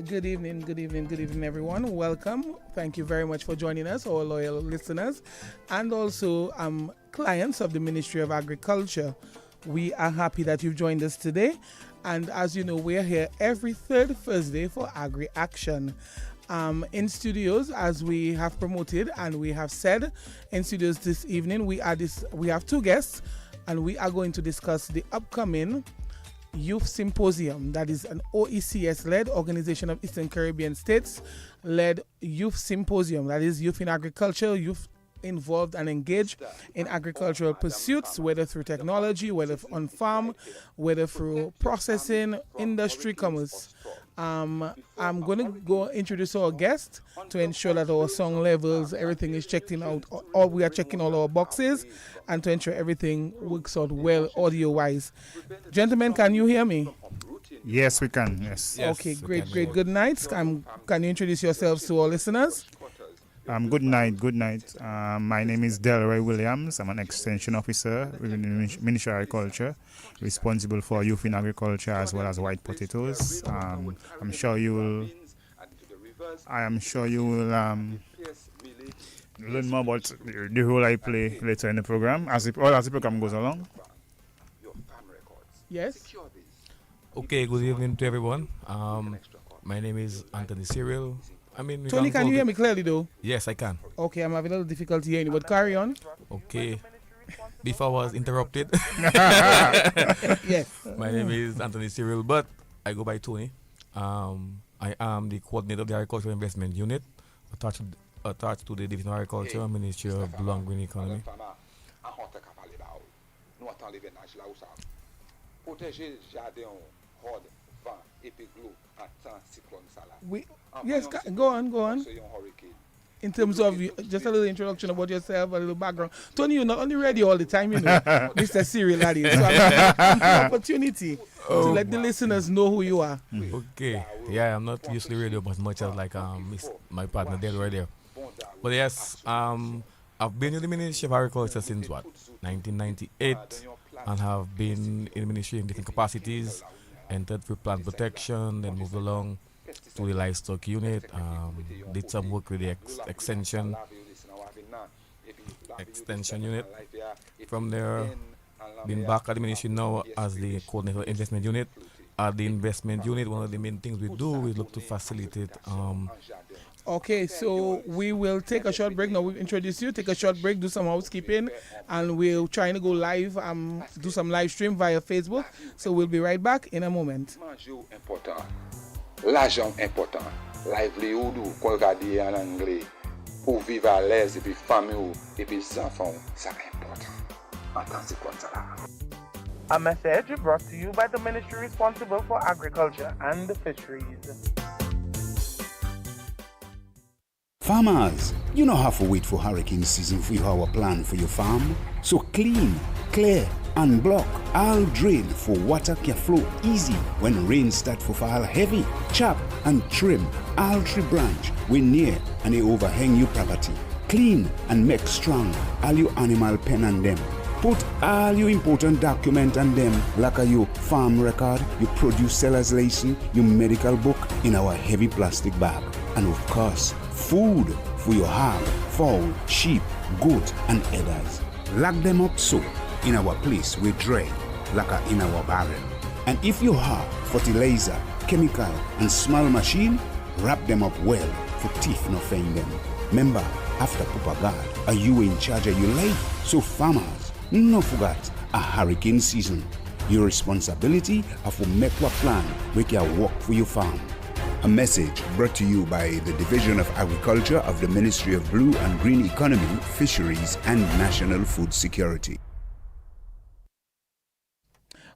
Good evening, everyone. Welcome. Thank you very much for joining us, our loyal listeners, and also clients of the Ministry of Agriculture. We are happy that you've joined us today. And as you know, we're here every third Thursday for AgriAction. In studios, as we have promoted and we have said, in studios this evening, we have two guests, and we are going to discuss the upcoming Youth Symposium. That is an OECS-led, Organization of Eastern Caribbean States-led Youth Symposium. That is youth in agriculture, youth involved and engaged in agricultural pursuits, whether through technology, whether on farm, whether through processing, industry, commerce. I'm going to go introduce our guest to ensure that our song levels, everything is checking out, or we are checking all our boxes, and to ensure everything works out well audio-wise. Gentlemen, can you hear me? Yes, we can. Yes. Okay, great. Good night. Can you introduce yourselves to our listeners? Good night. My name is Delroy Williams. I'm an extension officer within the Ministry of Agriculture, responsible for youth in agriculture as well as white potatoes. I am sure you will learn more about the role I play later in the program as the program goes along. Yes. Okay, good evening to everyone. My name is Anthony Cyril. Tony, can you hear me clearly though? Yes, I can. Okay, I'm having a little difficulty hearing you, but carry on. Okay. Before I was interrupted. Yes. My name is Anthony Cyril, but I go by Tony. I am the coordinator of the Agricultural Investment Unit, attached to the Division of Agriculture, Ministry of Blue and Green Economy. Yes, go on. In terms of just a little introduction about yourself, a little background. Tony, you're not on the radio all the time, you know. Mr. Cyril, that is. So I'm an opportunity to let the listeners know who you are. Okay. Yeah, I'm not usually radio as much as my partner Del Radio. But yes, I've been in the Ministry of Agriculture since 1998, and have been in the ministry in different capacities. Entered for plant protection, then moved along to the livestock unit, did some work with the extension unit. From there, been back at the ministry now as the coordinator investment unit. At the investment unit, one of the main things we do is look to facilitate. Okay, so we will take a short break. Now we'll introduce you, take a short break, do some housekeeping, and we'll try to go live, do some live stream via Facebook. So we'll be right back in a moment. L'argent important, livelihood ou qu'on regarde en anglais, pour vivre à l'aise et puis famille et puis enfants, c'est important. Attends, c'est comme ça là. A message brought to you by the ministry responsible for agriculture and the fisheries. Farmers, you don't have to wait for hurricane season for you have a plan for your farm. So clean, clear, and block all drain for water can flow easy when rain start for fall heavy. Chop and trim all tree branch when near and they overhang your property. Clean and make strong all your animal pen and them. Put all your important document and them like your farm record, your produce seller's license, your medical book in our heavy plastic bag. And of course, food for your hog, fowl, sheep, goat, and others. Lock them up so in our place we dry, like in our barrel. And if you have fertilizer, chemical, and small machine, wrap them up well for thief not find them. Remember, after Papa God, are you in charge of your life? So farmers, no forget a hurricane season. Your responsibility is to make a plan we can work for your farm. A message brought to you by the Division of Agriculture of the Ministry of Blue and Green Economy, Fisheries, and National Food Security.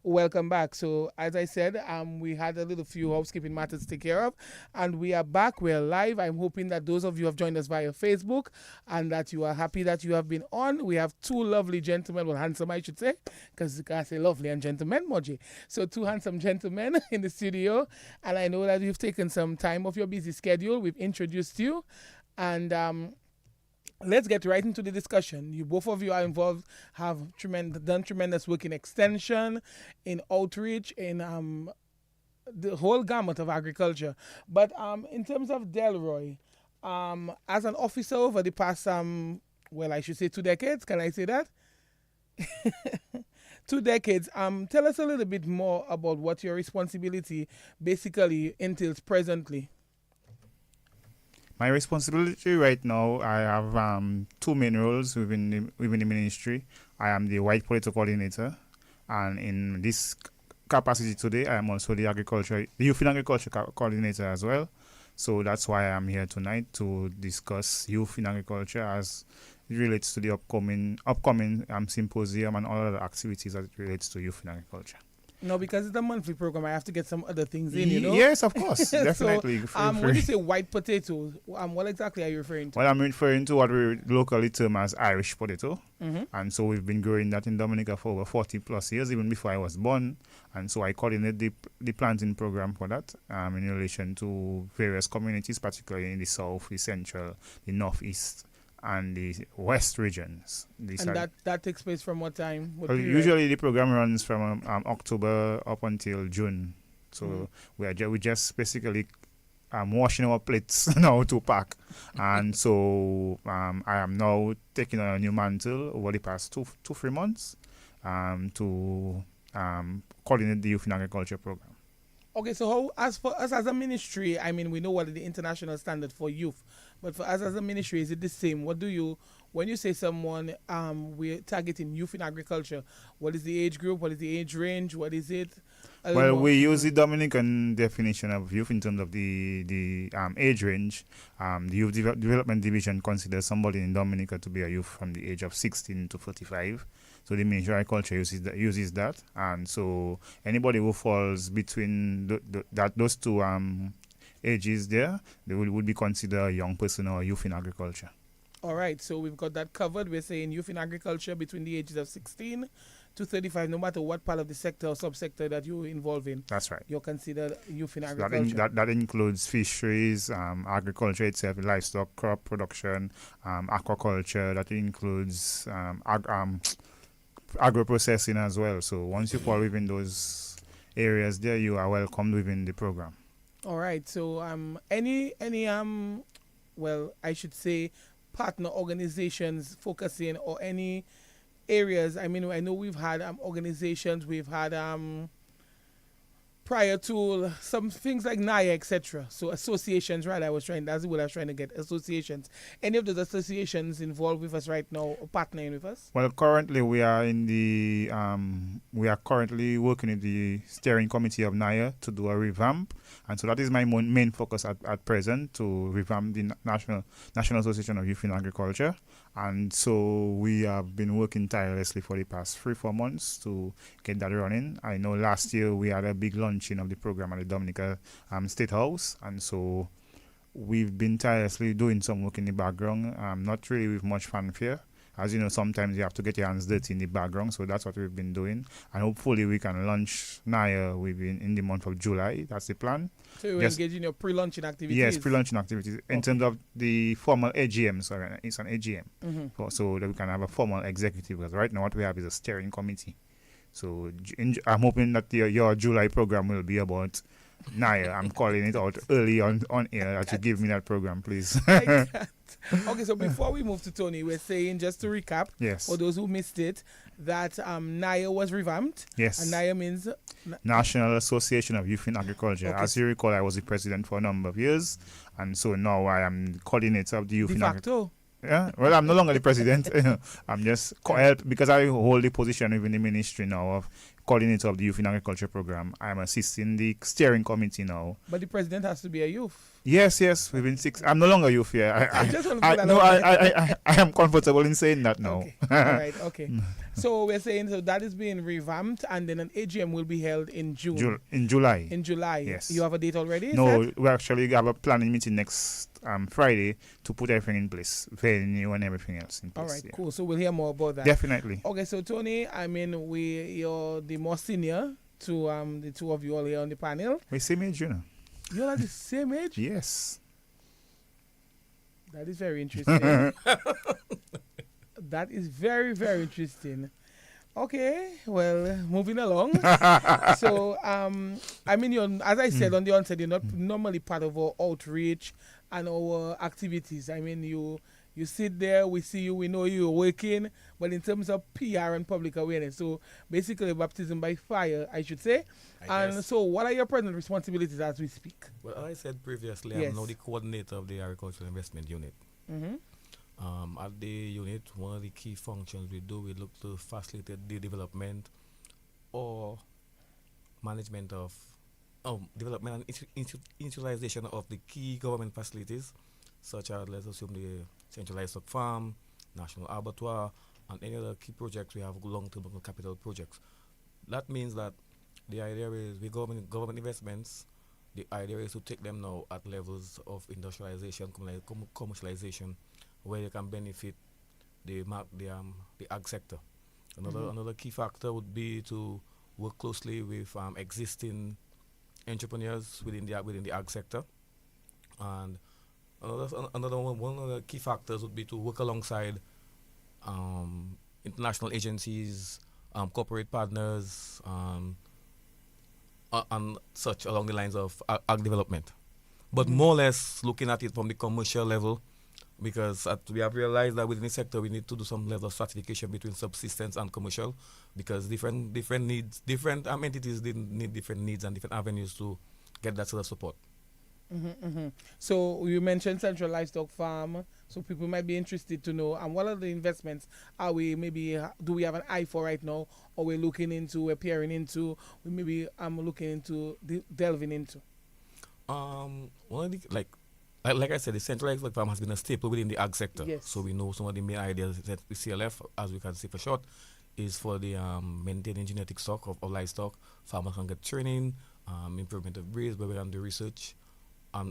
Welcome back. So, as I said, we had a little few housekeeping matters to take care of, and we are back. We're live. I'm hoping that those of you have joined us via Facebook and that you are happy that you have been on. We have two lovely gentlemen, well, handsome, I should say, because you can't say lovely and gentlemen, Moji. So, two handsome gentlemen in the studio, and I know that you've taken some time off your busy schedule. We've introduced you, and let's get right into the discussion. You both of you are involved, have done tremendous work in extension, in outreach, in the whole gamut of agriculture. But in terms of Delroy, as an officer over the past well, I should say 2 decades. Can I say that? 2 decades. Tell us a little bit more about what your responsibility basically entails presently. My responsibility right now, I have two main roles within the ministry. I am the white potato coordinator, and in this capacity today, I am also the youth in agriculture coordinator as well. So that's why I'm here tonight to discuss youth in agriculture as it relates to the upcoming symposium and all other activities as it relates to youth in agriculture. No, because it's a monthly program, I have to get some other things in, you know? Yes, of course, definitely. So, when you say white potato, what exactly are you referring to? Well, I'm referring to what we locally term as Irish potato. Mm-hmm. And so we've been growing that in Dominica for over 40 plus years, even before I was born. And so I coordinate the planting program for that in relation to various communities, particularly in the south, the central, the northeast, and the west regions. And that takes place from what time? Usually the program runs from October up until June. So we just basically washing our plates now to pack. And so I am now taking on a new mantle over the past 2-3 months to coordinate the Youth in Agriculture program. Okay, so how, as for us as a ministry, I mean, we know what is the international standard for youth, but for us as a ministry, is it the same? What do you, when you say someone, we're targeting youth in agriculture, what is the age group? What is the age range? What is it? Well, we use the Dominican definition of youth in terms of the age range. The Youth Development Division considers somebody in Dominica to be a youth from the age of 16 to 45. So the Ministry of Agriculture uses that. And so anybody who falls between those two ages there, they would be considered a young person or a youth in agriculture. All right, so we've got that covered. We're saying youth in agriculture between the ages of 16 to 35, no matter what part of the sector or subsector that you're involved in. That's right. You're considered youth in So agriculture. that includes fisheries, agriculture itself, livestock, crop production, aquaculture. That includes agro-processing as well. So once you fall within those areas there, you are welcomed within the program. All right, so any well, I should say partner organizations focusing or any areas. I mean, I know we've had organizations, we've had prior to some things like NIA, etc. So associations, right? That's what I was trying to get, associations. Any of those associations involved with us right now or partnering with us? Well, currently we are in the we are currently working in the steering committee of NIA to do a revamp, and so that is my main focus at present, to revamp the National Association of Youth in Agriculture. And so we have been working tirelessly for the past 3-4 months to get that running. I know last year we had a big launching of the program at the Dominica State House, and so we've been tirelessly doing some work in the background, not really with much fanfare. As you know, sometimes you have to get your hands dirty in the background, so that's what we've been doing. And hopefully we can launch NIA in the month of July. That's the plan. So you're engaging in your pre-launching activities? Yes, pre-launching activities. In terms of the formal AGM, sorry, it's an AGM. Mm-hmm. So that we can have a formal executive, because right now what we have is a steering committee. So I'm hoping that your July program will be about NIA. I'm calling it out early on air that you give me that program, please. Okay, so before we move to Tony, we're saying, just to recap, yes, for those who missed it, that NIA was revamped. Yes. And NIA means? National Association of Youth in Agriculture. Okay. As you recall, I was the president for a number of years, and so now I am coordinator of the Youth in Agriculture. Yeah, well, I'm no longer the president. I'm just help, because I hold the position within the ministry now of coordinator of the Youth in Agriculture program. I'm assisting the steering committee now. But the president has to be a youth. Yes, we've been 6. I'm no longer youth here. I am comfortable in saying that now. Okay. All right, okay. So we're saying, so that is being revamped, and then an AGM will be held in June. In July. In July. Yes. You have a date already? No, we actually have a planning meeting next Friday to put everything in place, venue and everything else in place. All right, cool. So we'll hear more about that. Definitely. Okay, so Tony, I mean, you're the more senior to the two of you all here on the panel. We're same age, you know. You're at the same age? Yes. That is very interesting. That is very, very interesting. Okay, well, moving along. So, I mean, you're, as I said on the onset, you're not normally part of our outreach and our activities. I mean, you sit there, we see you, we know you're working, but in terms of PR and public awareness, so basically baptism by fire, I should say. And guess. so, what are your present responsibilities as we speak? Well, as I said previously, Yes. I'm now the coordinator of the Agricultural Investment Unit. Mm-hmm. At the unit, one of the key functions we do, we look to facilitate the development or management of development and utilization of the key government facilities, such as, let's assume, the centralized stock farm, national abattoir, and any other key projects we have, long-term capital projects. That means that the idea is with government investments, the idea is to take them now at levels of industrialization, commercialization, where they can benefit the ag sector. Another key factor would be to work closely with existing entrepreneurs within the ag sector, and one of the key factors would be to work alongside international agencies, corporate partners, and such along the lines of ag development. But more or less looking at it from the commercial level, because we have realized that within the sector we need to do some level of stratification between subsistence and commercial, because different needs, different entities need different needs and different avenues to get that sort of support. So you mentioned central livestock farm, so people might be interested to know. And what are the investments are we do we have an eye for right now, or we're looking into, we're peering into, we maybe I'm looking into delving into? One of the like I said, the centralized livestock farm has been a staple within the ag sector. Yes. So we know some of the main ideas that the CLF, as we can see for short, is for the maintaining genetic stock of livestock. Farmers can get training, improvement of breeds, where we can do research.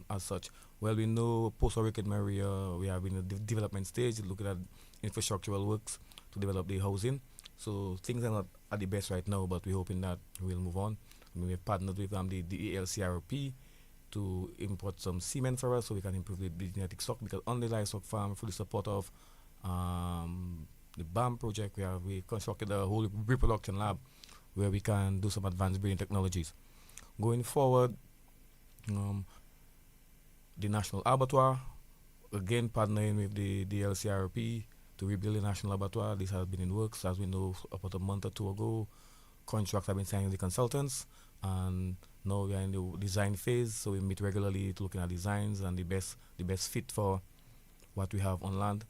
As such, well, we know post-Hurricane Maria, we have in the development stage, looking at infrastructural works to develop the housing. So things are not at the best right now, but we're hoping that we'll move on. I mean, we've partnered with the ALCRP to import some semen for us so we can improve the genetic stock, because on the livestock farm, through the support of the BAM project, we constructed a whole reproduction lab where we can do some advanced breeding technologies. Going forward, the National Abattoir, again partnering with the LCRP to rebuild the National Abattoir. This has been in works, as we know, about a month or two ago. Contracts have been signed with the consultants, and now we are in the design phase, so we meet regularly to looking at designs and the best fit for what we have on land.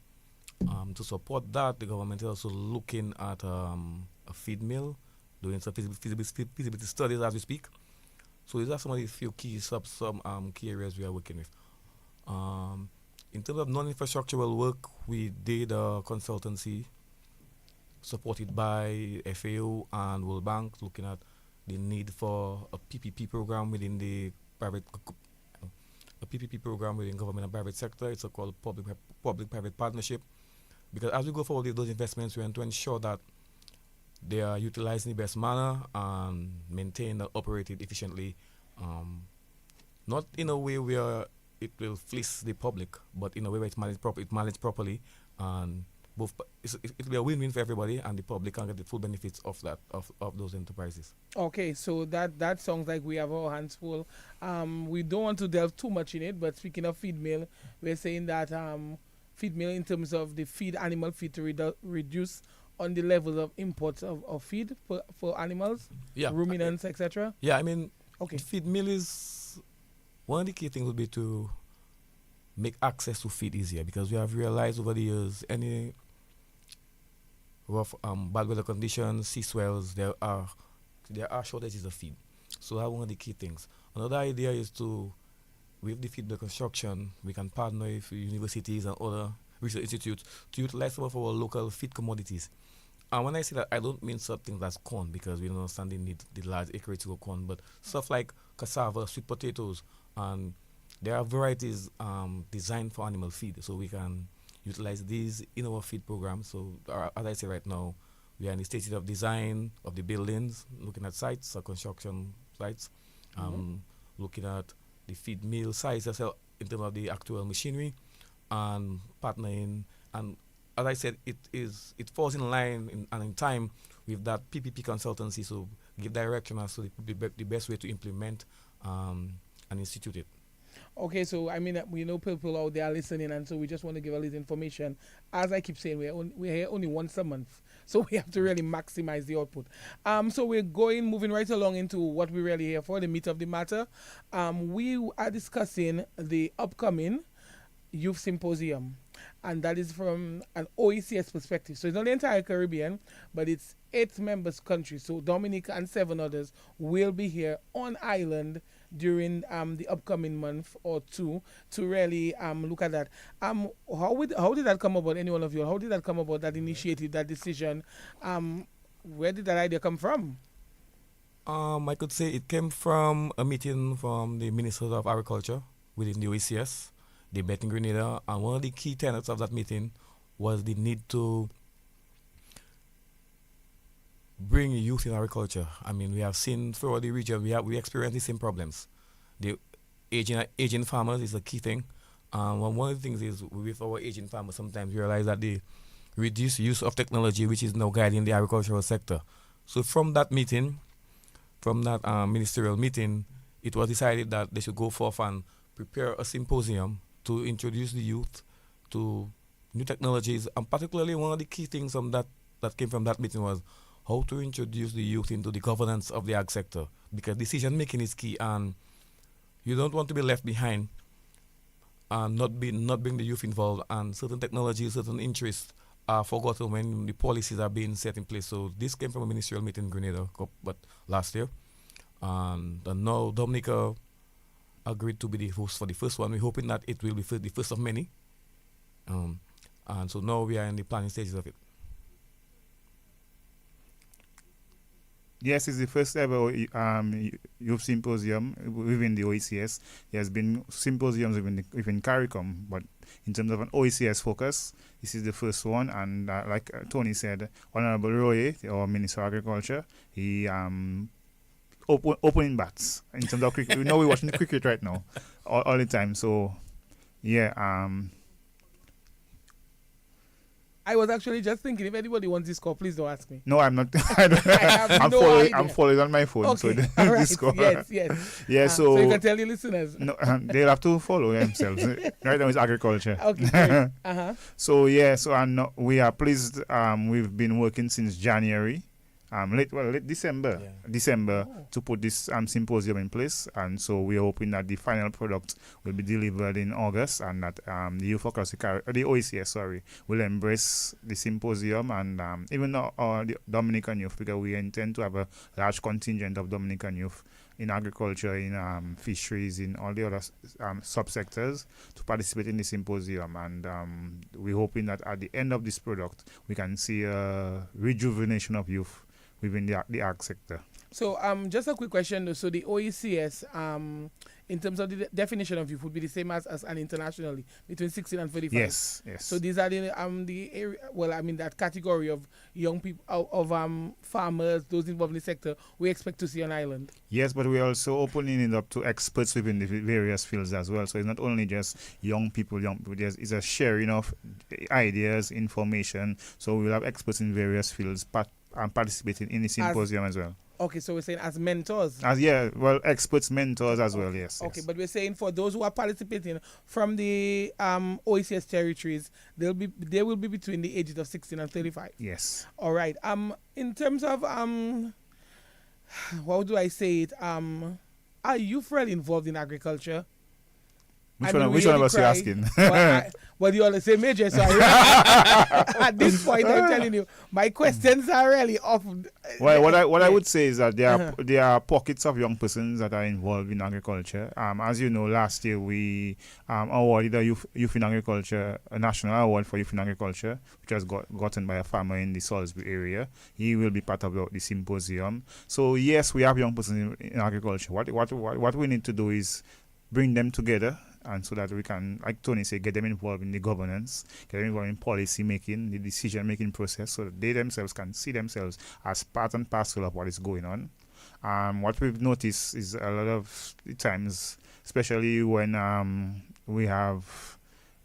To support that, the government is also looking at a feed mill, doing some feasibility studies as we speak. So these are some of the few key key areas we are working with. In terms of non-infrastructural work, we did a consultancy supported by FAO and World Bank, looking at the need for a PPP program within the government and private sector. It's called public-private partnership, because as we go forward with those investments, we want to ensure that they are utilized in the best manner and maintained and operated efficiently, not in a way where it will fleece the public, but in a way where it's managed properly, and it'll be a win-win for everybody, and the public can get the full benefits of that of those enterprises. Okay, so that sounds like we have our hands full. We don't want to delve too much in it, but speaking of feed mill, we're saying that feed mill in terms of the animal feed to reduce on the levels of imports of feed for animals, ruminants, etc. Yeah, I mean, okay, feed mill is one of the key things would be to make access to feed easier, because we have realized over the years any rough bad weather conditions, sea swells, there are shortages of feed. So that's one of the key things. Another idea is with the feed mill construction, we can partner with universities and other research institutes to utilize some of our local feed commodities. And when I say that, I don't mean something that's corn, because we don't understand the large acreage to corn, but stuff like cassava, sweet potatoes, and there are varieties designed for animal feed, so we can utilize these in our feed program. So as I say right now, we are in the stage of design of the buildings, looking at sites, construction sites, looking at the feed mill size as well in terms of the actual machinery, and partnering and as I said, it falls in line and in time with that PPP consultancy, so give direction as to the best way to implement and institute it. Okay, so I mean, we know people out there listening, and so we just want to give a little information. As I keep saying, we're here only once a month, so we have to really maximize the output. So we're moving right along into what we're really here for, the meat of the matter. We are discussing the upcoming Youth Symposium, and that is from an OECS perspective. So it's not the entire Caribbean, but it's 8 members countries. So Dominica and 7 others will be here on island during the upcoming month or two to really look at that. How did that come about? Any one of you? How did that come about? That initiative, that decision? Where did that idea come from? I could say it came from a meeting from the Minister of Agriculture within the OECS. They met in Grenada, and one of the key tenets of that meeting was the need to bring youth in agriculture. I mean, we have seen throughout the region, we experience the same problems. The aging farmers is a key thing. One of the things is with our aging farmers, sometimes we realize that the reduced use of technology, which is now guiding the agricultural sector. So from that meeting, from that ministerial meeting, it was decided that they should go forth and prepare a symposium to introduce the youth to new technologies. And particularly one of the key things from that came from that meeting was how to introduce the youth into the governance of the ag sector, because decision making is key, and you don't want to be left behind and not bring the youth involved, and certain technologies, certain interests are forgotten when the policies are being set in place. So this came from a ministerial meeting in Grenada, but last year, and now Dominica agreed to be the host for the first one. We're hoping that it will be the first of many, and so now we are in the planning stages of it. Yes, it's the first ever youth symposium within the OECS. There has been symposiums within CARICOM, but in terms of an OECS focus, this is the first one. And like Tony said, Honorable Roy, our Minister of Agriculture, he opening bats in terms of cricket. We know we're watching the cricket right now all the time. So, yeah. I was actually just thinking, if anybody wants this score, please don't ask me. No, I'm not. I'm following on my phone. Okay. So All right. this score. Yes. Yeah, so you can tell your listeners. No, they'll have to follow themselves. Right now it's agriculture. Okay, great. So we are pleased. We've been working since January. Late December, to put this symposium in place, and so we are hoping that the final product will be delivered in August, and that the youth across the OECS, will embrace the symposium, and even the Dominican youth, because we intend to have a large contingent of Dominican youth in agriculture, in fisheries, in all the other subsectors to participate in the symposium, and we're hoping that at the end of this product we can see a rejuvenation of youth within the ag sector. So just a quick question though. So the OECS, in terms of the definition of youth, would be the same as an internationally, between 16 and 35? Yes. So these are the area, that category of young people, of farmers, those involved in the sector, we expect to see on island. Yes, but we're also opening it up to experts within the various fields as well. So it's not only just young people. It's a sharing of ideas, information. So we'll have experts in various fields participating in the symposium as well. Okay, so we're saying as mentors. Experts, mentors as well, yes. Okay, yes. but we're saying for those who are participating from the OECS territories, they will be between the ages of 16 and 35. Yes. All right. In terms of how do I say it? Are you really involved in agriculture? Which one of us are you asking? Well, you're the same age, so at this point, I'm telling you, my questions are really off. Well, what I would say is that there are pockets of young persons that are involved in agriculture. As you know, last year we awarded a youth in agriculture, a national award for youth in agriculture, which was gotten by a farmer in the Salisbury area. He will be part of the symposium. So yes, we have young persons in agriculture. What we need to do is bring them together, and so that we can, like Tony said, get them involved in the governance, get them involved in policy making, the decision making process, so that they themselves can see themselves as part and parcel of what is going on. What we've noticed is a lot of times, especially when we have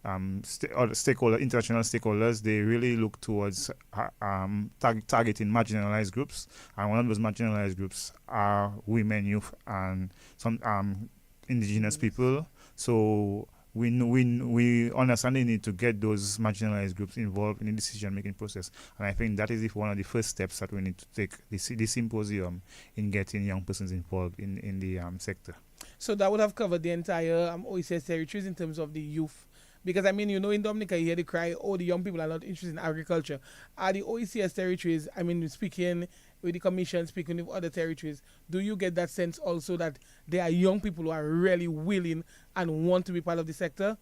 international stakeholders, they really look towards targeting marginalized groups, and one of those marginalized groups are women, youth, and some indigenous people. So we understand the need to get those marginalized groups involved in the decision-making process, and I think that is one of the first steps that we need to take this symposium in getting young persons involved in the sector. So that would have covered the entire OECS territories in terms of the youth. Because, I mean, in Dominica, you hear the cry, oh, the young people are not interested in agriculture. Are the OECS territories, I mean, speaking with the commission, speaking with other territories, do you get that sense also that there are young people who are really willing and want to be part of the sector?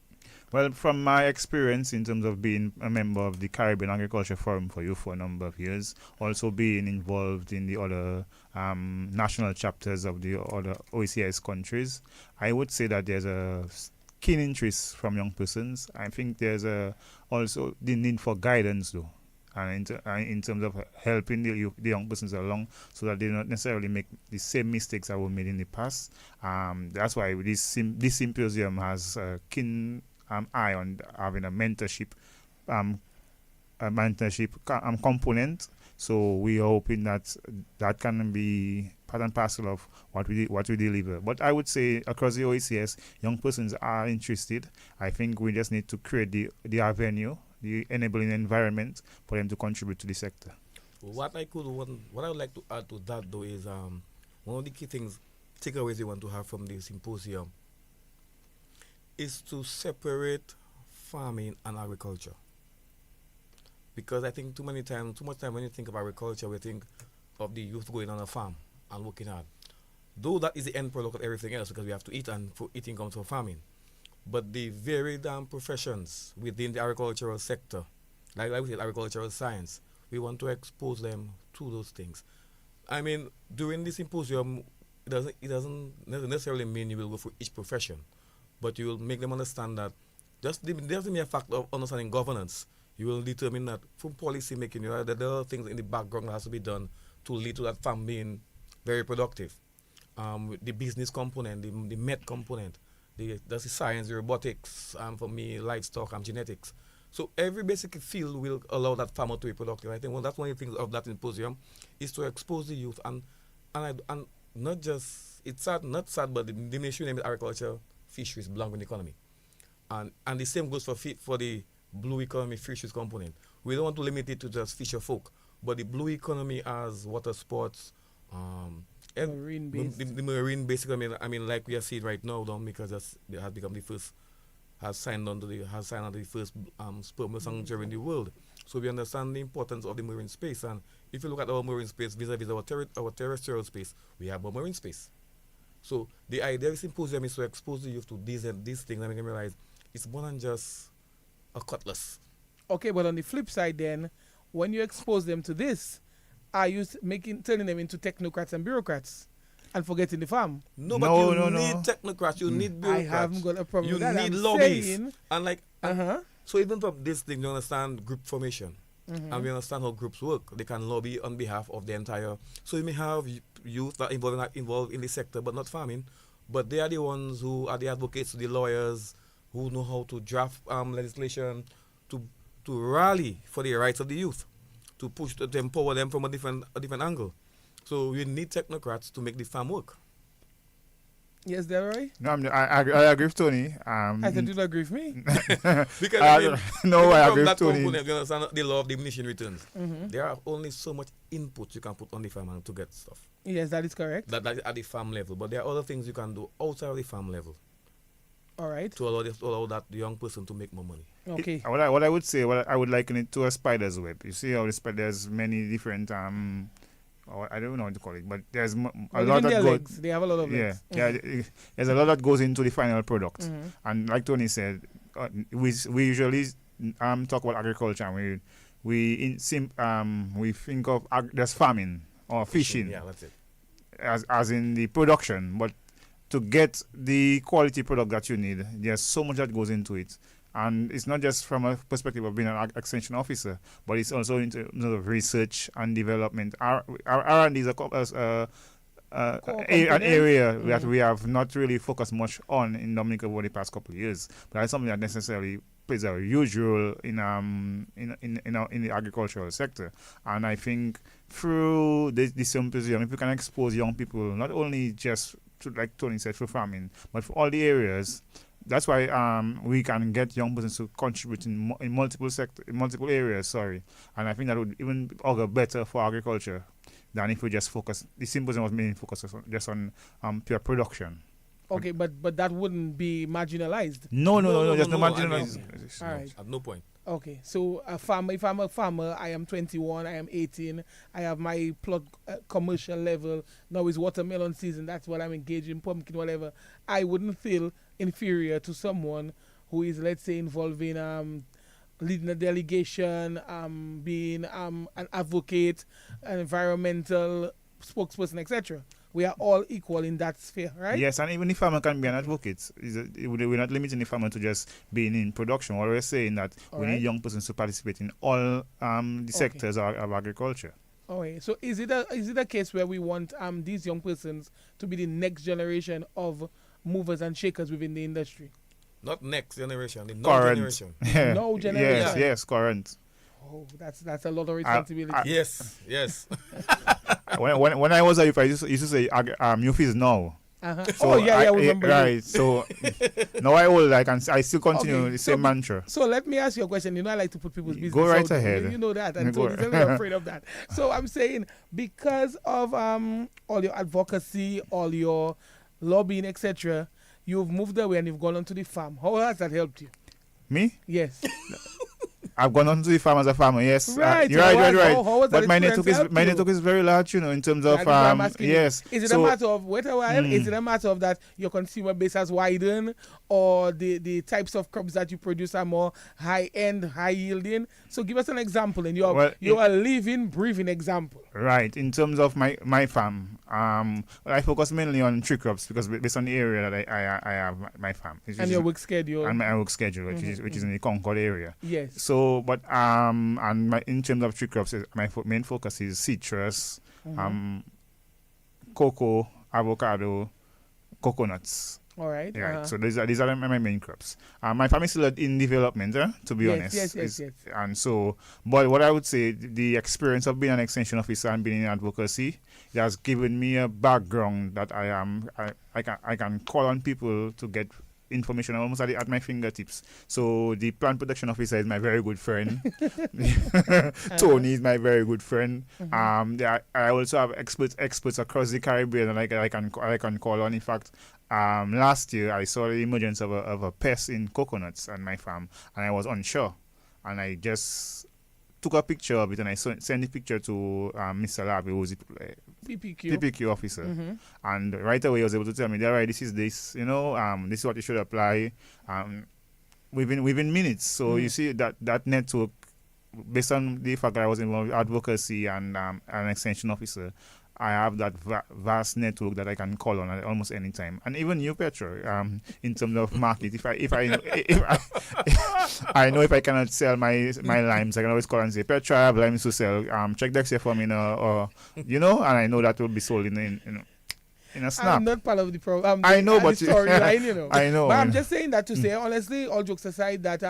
Well, from my experience in terms of being a member of the Caribbean Agriculture Forum for Youth for a number of years, also being involved in the other national chapters of the other OECS countries, I would say that there's a keen interest from young persons. I think there's also the need for guidance, though, and in terms of helping the young persons along so that they don't necessarily make the same mistakes that were made in the past. That's why this symposium has a keen eye on having a mentorship component. So we are hoping that can be part and parcel of what we deliver. But I would say across the OECS, young persons are interested. I think we just need to create the avenue, the enabling environment for them to contribute to the sector. What I would like to add to that, though, is one of the key takeaways we want to have from the symposium is to separate farming and agriculture. Because I think too much time when you think of agriculture, we think of the youth going on a farm and working hard. Though that is the end product of everything else, because we have to eat, and for eating comes from farming. But the varied professions within the agricultural sector, like we said, agricultural science, we want to expose them to those things. I mean, during the symposium, it doesn't necessarily mean you will go for each profession, but you will make them understand that just the mere fact of understanding governance, you will determine that from policy making, that there are things in the background that has to be done to lead to that farm being very productive. The business component, the med component, that's the science, the robotics, for me, livestock and genetics. So every basic field will allow that farmer to be productive. I think that's one of the things of that symposium is to expose the youth and not just, it's sad, not sad, but the ministry name is agriculture, fisheries, belong in the economy. And the same goes for the blue economy fisheries component. We don't want to limit it to just fisher folk, but the blue economy as water sports, marine based. The marine base economy. I mean, like we are seeing right now, because it has become the first, has signed on to the first sperm sanctuary in the world. So we understand the importance of the marine space. And if you look at our marine space vis-a-vis our terrestrial space, we have a marine space. So the idea of the symposium is to expose the youth to these things and make them realize it's more than just a cutlass. Okay, but on the flip side then, when you expose them to this, are you turning them into technocrats and bureaucrats and forgetting the farm? No, but you need technocrats, you need bureaucrats. I haven't got a problem with that. You need lobbies. And so even from this thing, you understand group formation. And we understand how groups work. They can lobby on behalf of the entire. So you may have youth that involved in the sector, but not farming. But they are the ones who are the advocates, the lawyers, who know how to draft legislation, to rally for the rights of the youth, to push to empower them from a different angle. So you need technocrats to make the farm work. Yes, Delroy? No, I agree with Tony. I thought you don't agree with me. Because I agree with Tony. Component, you understand the law of diminishing returns. There are only so much input you can put on the farm to get stuff. Yes, that is correct. That is at the farm level, but there are other things you can do outside of the farm level. All right. To allow that young person to make more money. Okay. What I would say, I would liken it to a spider's web. You see how there's many different I don't know what to call it, but there's a lot that goes. They have a lot of legs. Yeah, there's a lot that goes into the final product. And like Tony said, we usually talk about agriculture, and we think of there's farming or fishing. Yeah, that's it. As in the production, but to get the quality product that you need, there's so much that goes into it. And it's not just from a perspective of being an extension officer, but it's also in terms of research and development. R&D is an area that we have not really focused much on in Dominica over the past couple of years. But that's something that necessarily plays a huge role in the agricultural sector. And I think through this symposium, if we can expose young people not only just to, like Tony said, for farming, but for all the areas. That's why we can get young persons to contribute in multiple areas. Sorry, and I think that would even augur better for agriculture than if we just focus. The symposium was mainly focused just on pure production. Okay, but that wouldn't be marginalized. No, just no I marginalized. mean, All right. At no point. Okay, so a farmer, if I'm a farmer, I am 21, I am 18, I have my plot commercial level, now it's watermelon season, that's what I'm engaged in, pumpkin, whatever. I wouldn't feel inferior to someone who is, let's say, involved in leading a delegation, being an advocate, an environmental spokesperson, etc. We are all equal in that sphere, right? Yes, and even the farmer can be an advocate. We're not limiting the farmer to just being in production. What we're saying that we need young persons to participate in all the sectors of agriculture. Okay, so is it a case where we want these young persons to be the next generation of movers and shakers within the industry? Not next generation, the no Current. generation. No generation. Yes, current. Oh, that's a lot of responsibility. Yes. when I was a youth, I used to say youth is now. Uh-huh. So we remember. Right. So now I still continue the same mantra. So let me ask you a question. You know, I like to put people's business. Go right out there. ahead. You know that, and Go Tony's a little afraid of that. So I'm saying, because of all your advocacy, all your lobbying, etc., you've moved away and you've gone onto the farm. How has that helped you? Me? Yes. I've gone on to the farm as a farmer. Yes, Right. You're right. How was But that my experience network helped is very large, in terms of That's what I'm asking you. yes. Is it So- a matter of wait a while? Is it a matter of that your consumer base has widened, or the types of crops that you produce are more high end, high yielding? So give us an example, and you're a living, breathing example. Right. In terms of my farm, I focus mainly on tree crops because based on the area that I have my farm. And your work schedule. And my work schedule, which is in the Concord area. Yes. So, but in terms of tree crops, my main focus is citrus, cocoa, avocado, coconuts. All right. Yeah, so these are my main crops. My farm is still in development, to be honest. Yes. And so, but what I would say, the experience of being an extension officer and being in advocacy, it has given me a background that I can call on people to get information almost at my fingertips. So the plant protection officer is my very good friend. Tony is my very good friend. I also have experts across the Caribbean that I can call on. In fact, last year I saw the emergence of a pest in coconuts on my farm, and I was unsure, and I just took a picture of it and I sent the picture to Mr. Labi, who was the PPQ officer, and right away he was able to tell me, "All right, this is this is what you should apply within minutes." So you see that network, based on the fact that I was involved with advocacy and an extension officer, I have that vast network that I can call on at almost any time. And even you, Petra, in terms of market, if I know if I cannot sell my limes, I can always call and say, "Petra, I have limes to sell. Check Dex here for me now," or and I know that will be sold in a snap. I'm not part of the program. I know, but storyline, I know. But I'm just saying that to say, honestly, all jokes aside, that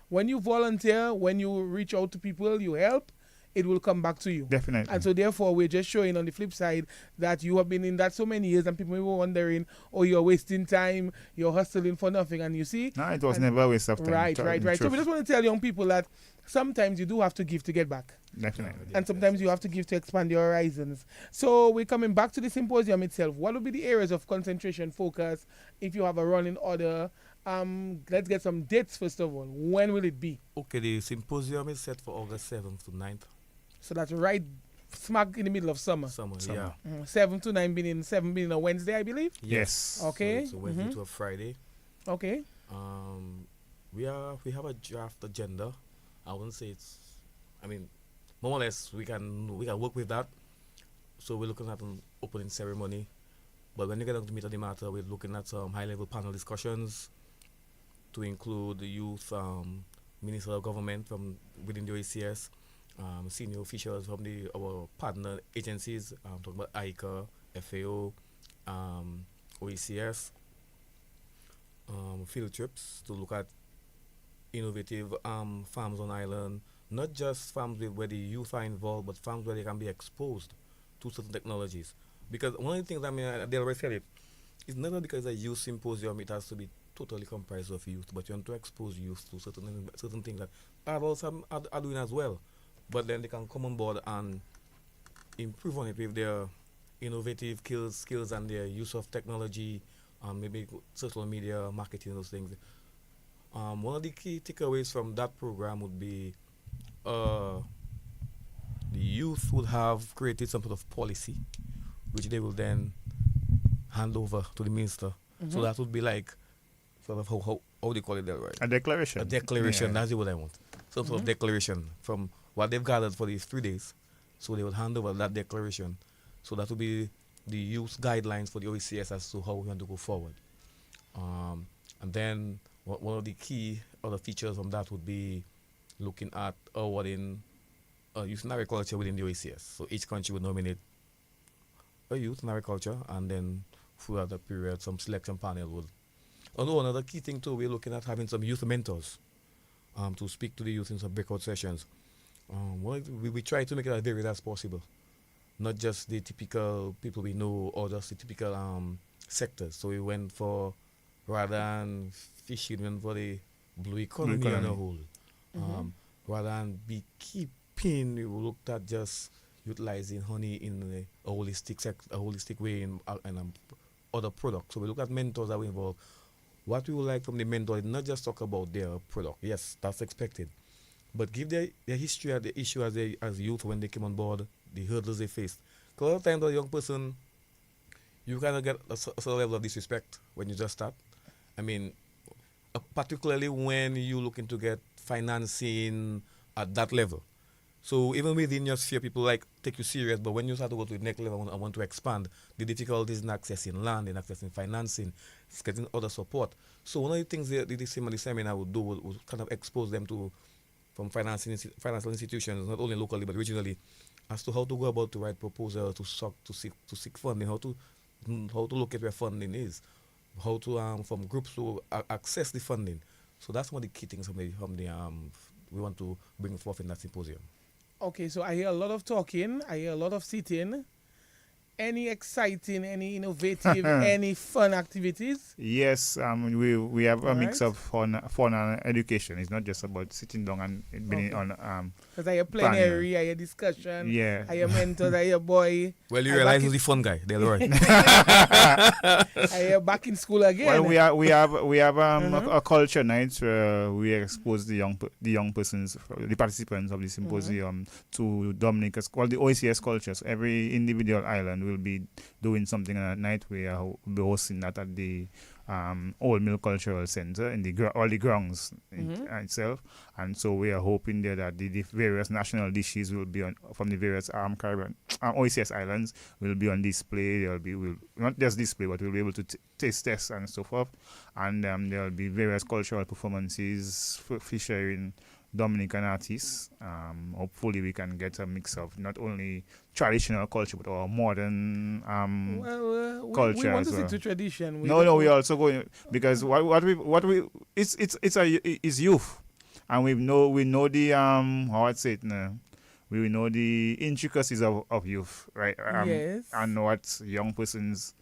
when you volunteer, when you reach out to people, you help, it will come back to you. Definitely. And so therefore, we're just showing on the flip side that you have been in that so many years, and people were wondering, oh, you're wasting time, you're hustling for nothing, and you see. No, it was never a waste of time. Right. So we just want to tell young people that sometimes you do have to give to get back. Definitely. And sometimes you have to give to expand your horizons. So we're coming back to the symposium itself. What will be the areas of concentration, focus, if you have a running order? Let's get some dates first of all. When will it be? Okay, the symposium is set for August 7th to 9th. So that's right smack in the middle of summer. Yeah. 7 to 9 being a Wednesday, I believe. Yes. Okay. So Wednesday to a Friday. Okay. We have a draft agenda. I wouldn't say more or less we can work with that. So we're looking at an opening ceremony. But when you get down to meet of the matter, we're looking at some high level panel discussions to include the youth, minister of government from within the OECS, senior officials from our partner agencies, talking about ICA, FAO, OECS, field trips to look at innovative farms on island, not just farms where the youth are involved, but farms where they can be exposed to certain technologies. Because one of the things, I mean, they already said it, it's never because a youth symposium it has to be totally comprised of youth, but you want to expose youth to certain things that adults are doing as well. But then they can come on board and improve on it with their innovative skills and their use of technology, maybe social media, marketing, those things. One of the key takeaways from that program would be uh, the youth would have created some sort of policy, which they will then hand over to the minister. So that would be like sort of how they call it there, right? A declaration. A declaration. Yeah. That's what I want. Some sort of declaration from what they've gathered for these 3 days. So they would hand over that declaration. So that would be the youth guidelines for the OECS as to how we want to go forward. And then one of the key other features from that would be looking at awarding youth in agriculture within the OECS. So each country would nominate a youth in agriculture, and then throughout the period, some selection panel would. Although another key thing too, we're looking at having some youth mentors to speak to the youth in some breakout sessions. We try to make it as varied as possible, not just the typical people we know or just the typical sectors. So we went for, rather than fishing, we went for the blue economy on a whole. Rather than beekeeping, we looked at just utilizing honey in a holistic way in other products. So we look at mentors that we involve. What we would like from the mentor is not just talk about their product. Yes, that's expected. But give their history of the issue as youth when they came on board, the hurdles they faced. Because a lot of times as a young person, you kind of get a certain level of disrespect when you just start. I mean, particularly when you're looking to get financing at that level. So even within your sphere, people take you serious, but when you start to go to the next level, I want to expand, the difficulties in accessing land, in accessing financing, getting other support. So one of the things the seminar would do would kind of expose them to from financial institutions, not only locally but regionally, as to how to go about to write proposal, to seek funding, how to look at where funding is, how to from groups to access the funding. So that's one of the key things we want to bring forth in that symposium. Okay, so I hear a lot of talking, I hear a lot of sitting. Any exciting, any innovative, any fun activities? Yes, we have a mix Alright. of fun and education. It's not just about sitting down and being on Because I hear plenary, I hear discussion, Yeah. I hear mentors, I hear boy. Well, you I realize back who's the fun guy, Delroy. I hear back in school again. Well, we have a culture night where we expose the young persons, the participants of the symposium to Dominica's, well, the OECS culture. So every individual island will be doing something on that night. We will be hosting that at the Old Mill Cultural Center in all the grounds itself. And so we are hoping there that the various national dishes will be from the various Caribbean OECS islands will be on display. Will not just display, but we'll be able to taste test and so forth. And there will be various cultural performances featuring Dominican artists. Hopefully we can get a mix of not only traditional culture but our modern culture we want as to well. stick to tradition. We also go because it's youth, and we know the how I'd say it now. We know the intricacies of youth, right? Yes. And what young persons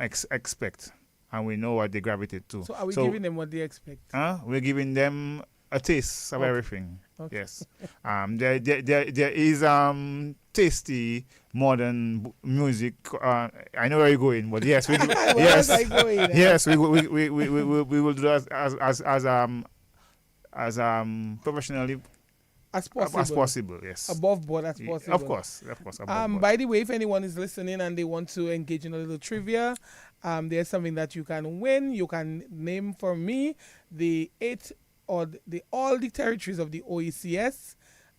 expect, and we know what they gravitate to. So are we giving them what they expect? We're giving them a taste of everything. Okay. Yes. There is tasty modern music. I know where you're going, but yes, we do, yes, I going, yes, we will do that as professionally as possible. as possible. Yes. Above board as possible. Of course. Above board. By the way, if anyone is listening and they want to engage in a little trivia, there's something that you can win. You can name for me the all the territories of the OECS,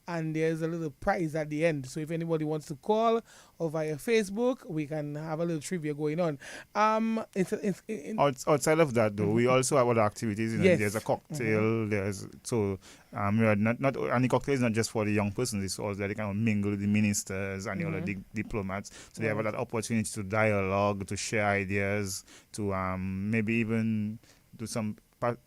and there's a little prize at the end. So if anybody wants to call or via Facebook, we can have a little trivia going on. Outside of that, though, we also have other activities. Yes. There's a cocktail. There's we are not any cocktail is not just for the young persons. It's also that they can mingle with the ministers and the other diplomats. So they have that opportunity to dialogue, to share ideas, to maybe even do some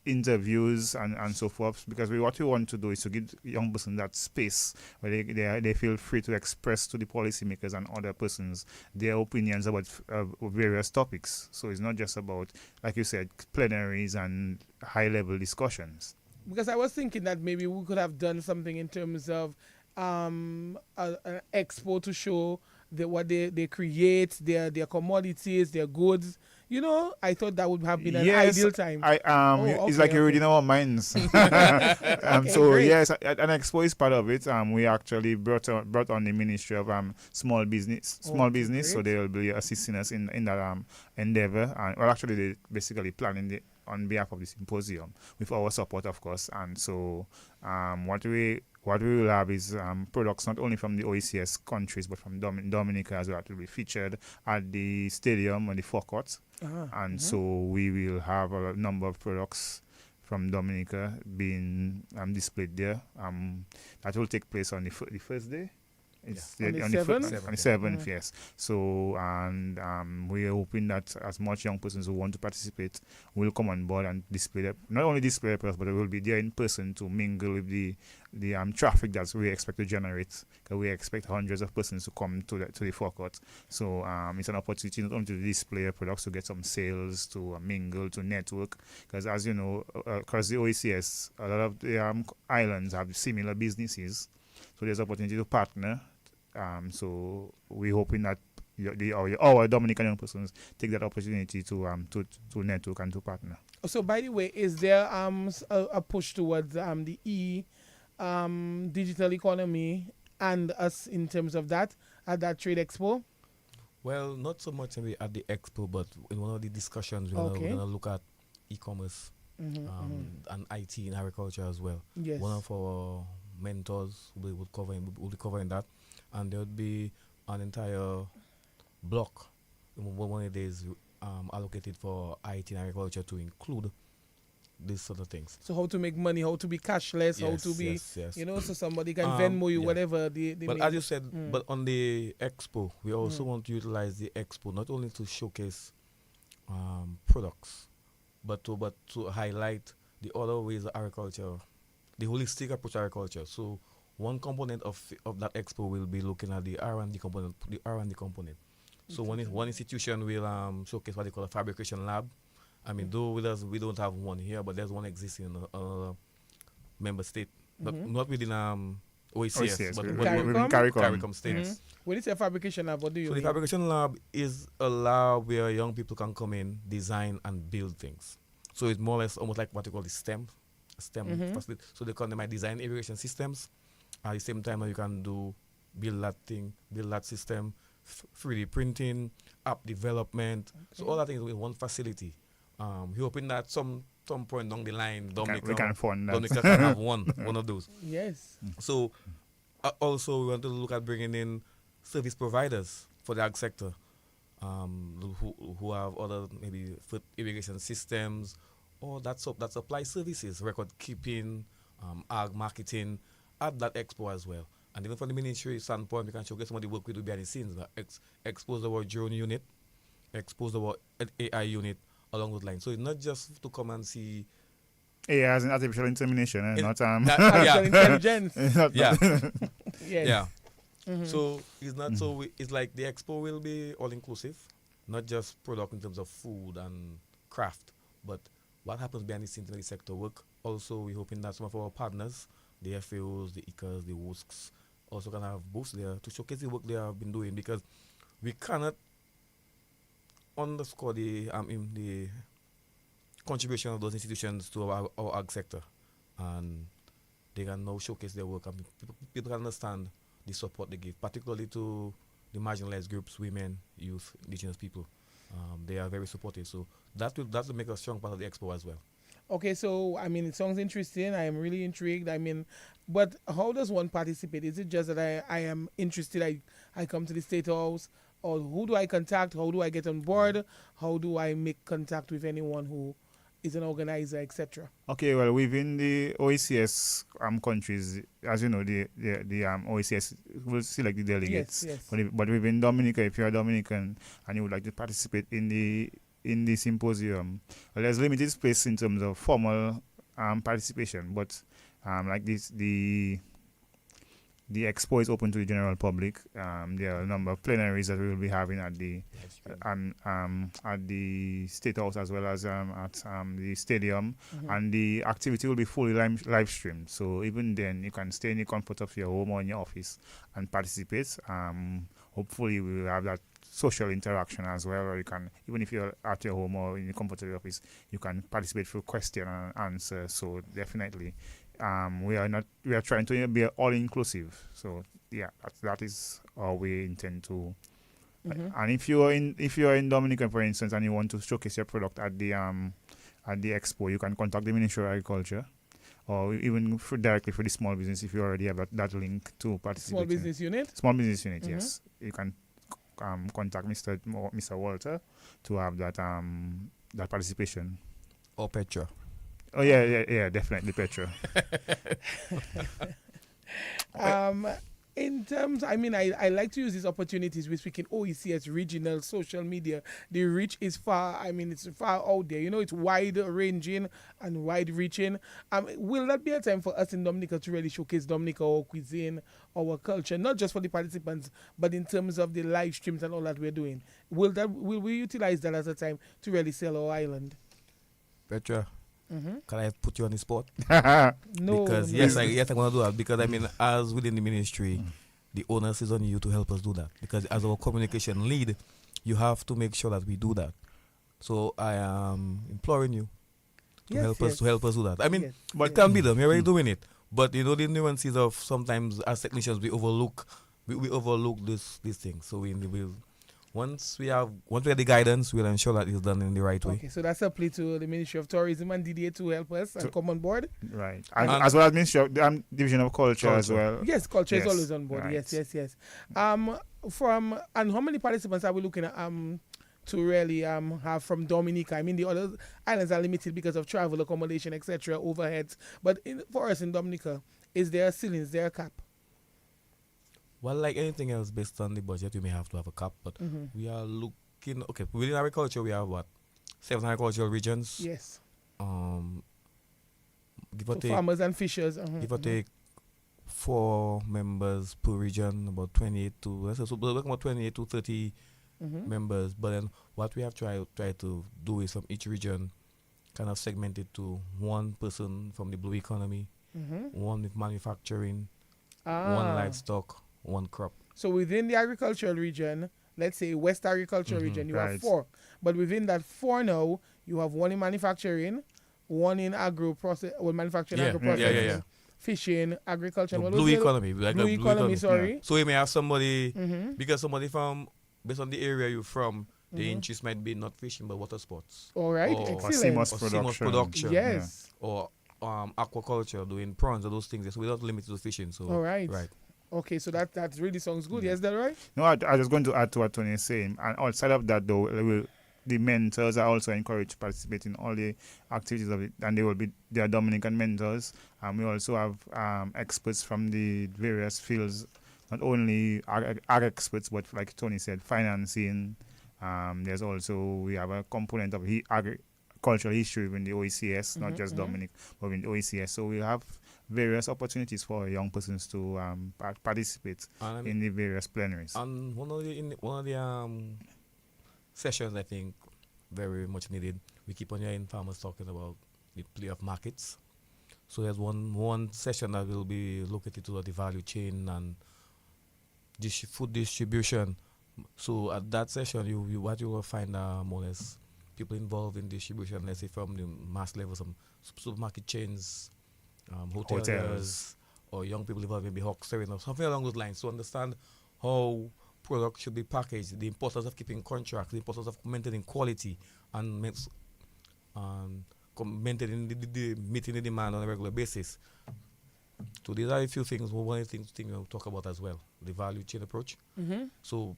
interviews and so forth, because what we want to do is to give young person that space where they feel free to express to the policymakers and other persons their opinions about various topics. So it's not just about, like you said, plenaries and high-level discussions. Because I was thinking that maybe we could have done something in terms of an expo to show what they create, their commodities, their goods. You know, I thought that would have been an ideal time. It's like you're reading our minds. Okay, so great. yes, an expo is part of it. We actually brought on the Ministry of Small Business. Great. So they will be assisting us in that endeavor. And well, actually, they basically planning on behalf of the symposium with our support, of course. And so what we will have is products not only from the OECS countries but from Dominica as well, that will be featured at the stadium on the forecourt. So we will have a number of products from Dominica being displayed there. That will take place on the first day. It's On the on 7th? the 7th, yes. So, and we are hoping that as much young persons who want to participate will come on board and display them. Not only display their products, but they will be there in person to mingle with the traffic that we expect to generate. Because we expect hundreds of persons to come to the forecourt. So, it's an opportunity not only to display your products, to get some sales, to mingle, to network. Because as you know, across the OECS, a lot of the islands have similar businesses. So there's opportunity to partner. So we're hoping that our Dominican young persons take that opportunity to network and to partner. So, by the way, is there a push towards the digital economy and us in terms of that at that trade expo? Well, not so much maybe at the expo, but in one of the discussions, we're going to look at e-commerce and IT in agriculture as well. Yes. One of our mentors will be covering that, and there would be an entire block one of the days allocated for IT and agriculture to include these sort of things. So how to make money, how to be cashless, how to be, you know, so somebody can Venmo you whatever they But as you said, but on the expo, we also want to utilize the expo not only to showcase products, but to highlight the other ways of agriculture, the holistic approach to agriculture. So one component of that expo will be looking at the R&D component. So one institution will showcase what they call a fabrication lab. I mean, though we don't have one here, but there's one existing in a member state, but not within OECS, but within CARICOM states. When it's a fabrication lab, what do you So mean? the fabrication lab is a lab where young people can come in, design and build things. So it's more or less almost like what you call the STEM facility. So they might design irrigation systems. At the same time, you can build that system, 3D printing, app development. So all that things in one facility. We're hoping that some point down the line, Dominica can have one of those. Yes. So also we want to look at bringing in service providers for the ag sector, who have other maybe food irrigation systems or that supply services, record keeping, ag marketing at that expo as well. And even from the ministry standpoint, we can showcase some of the work we do behind the scenes. Expose our drone unit, expose our AI unit along those lines. So it's not just to come and see AI as an artificial insemination, not artificial intelligence. Yeah. So it's not it's like the expo will be all inclusive, not just product in terms of food and craft, but what happens behind the scenes in the sector work. Also, we're hoping that some of our partners, the FAOs, the ICAs, the WOSCs, also can have booths there to showcase the work they have been doing, because we cannot underscore the contribution of those institutions to our ag sector, and they can now showcase their work, and people can understand the support they give, particularly to the marginalized groups, women, youth, indigenous people. They are very supportive, so that will make a strong part of the expo as well. Okay, so I mean, it sounds interesting. I am really intrigued. I mean, but how does one participate? Is it just that I am interested? I come to the State House, or who do I contact? How do I get on board? How do I make contact with anyone who is an organizer, etc.? Okay, well, within the OECS countries, as you know, the OECS will select the delegates. Yes. But within Dominica, if you're a Dominican and you would like to participate in the in the symposium, well, there's limited space in terms of formal participation, but like this, the expo is open to the general public. There are a number of plenaries that we will be having at the State House as well as at the stadium, and the activity will be fully live streamed. So even then, you can stay in the comfort of your home or in your office and participate. Hopefully, we will have that social interaction as well, or you can, even if you're at your home or in the comfort of your office, you can participate through question and answer. So definitely. We are trying to be all inclusive. So yeah, that is how we intend to. And if you are in Dominica, for instance, and you want to showcase your product at the expo, you can contact the Ministry of Agriculture, or even directly for the small business if you already have that link to participate. Small business unit. Small business unit, yes. You can contact Mr. Walter to have that participation. Or Petra. Oh yeah, definitely Petra. In terms, I mean, I like to use these opportunities. We speak in OECS regional social media. The reach is far. I mean, it's far out there. You know, it's wide ranging and wide reaching. Will that be a time for us in Dominica to really showcase Dominica, our cuisine, our culture, not just for the participants, but in terms of the live streams and all that we're doing? Will we utilize that as a time to really sell our island? Petra. Can I put you on the spot? No. Because yes, I'm gonna do that. Because I mean, as within the ministry, the onus is on you to help us do that. Because as our communication lead, you have to make sure that we do that. So I am imploring you to help us do that. I mean, but it can be done. We're already doing it. But you know the nuances of sometimes as technicians we overlook this thing. So we will. Once we have the guidance, we'll ensure that it's done in the right way. Okay, so that's a plea to the Ministry of Tourism and DDA to help us and come on board. Right. And as well as Ministry of Division of Culture as well. Yes, culture is always on board. Right. Yes. And how many participants are we looking at to really have from Dominica? I mean, the other islands are limited because of travel, accommodation, etc., overheads. But for us in Dominica, is there a ceiling? Is there a cap? Well, like anything else, based on the budget, we may have to have a cap. But we are looking. Okay, within agriculture, we have 7 agricultural regions. Yes. Give or take farmers and fishers. Give or take 4 members per region, about 28 to 30 members. But then what we have tried to do is from each region, kind of segment it to 1 person from the blue economy, 1 with manufacturing, 1 livestock, 1 crop. So within the agricultural region, let's say West Agricultural region, you have 4. But within that 4 now, you have 1 in manufacturing, 1 in manufacturing, agro-processing, fishing, agriculture. No, blue economy. Like blue economy, sorry. Yeah. So you may have somebody, because somebody from, based on the area you're from, the interest might be not fishing but water sports. All right, excellent. Or CMOS production. Yes. Yeah. Or aquaculture, doing prawns or those things. So we're not limited to fishing. So all right. Okay, so that really sounds good. Yes, that right? No, I was going to add to what Tony is saying. And outside of that, though, the mentors are also encouraged to participate in all the activities of it, and they will be their Dominican mentors. We also have experts from the various fields, not only ag experts, but like Tony said, financing. There's also, we have a component of agricultural history in the OECS, not just Dominic, but in the OECS. So we have various opportunities for young persons to participate in the various plenaries. And one of the sessions, I think, very much needed. We keep on hearing farmers talking about the play of markets. So there's one session that will be located to the value chain and food distribution. So at that session, you will find more or less people involved in distribution. Let's say from the mass level, some supermarket chains, hotels, or young people involved in the hawkering or something along those lines. To understand how products should be packaged, the importance of keeping contracts, the importance of maintaining quality, and maintaining meeting the demand on a regular basis. So these are a few things. One of the things we'll talk about as well, the value chain approach. So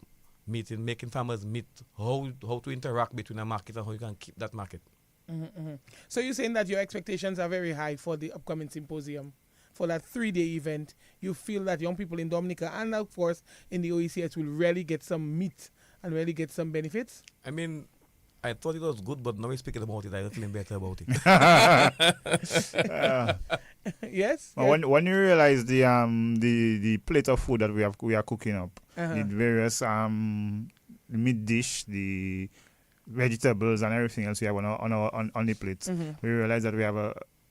making farmers meet how to interact between a market and how you can keep that market. So you're saying that your expectations are very high for the upcoming symposium, for that 3-day event. You feel that young people in Dominica and of course in the OECS will really get some meat and really get some benefits? I mean, I thought it was good, but now we're speaking about it. I'm feeling better about it. Yes. Well, Yes. when you realize the plate of food that we are cooking up, the various meat dish, the vegetables and everything else we have on the plate, we realize that we have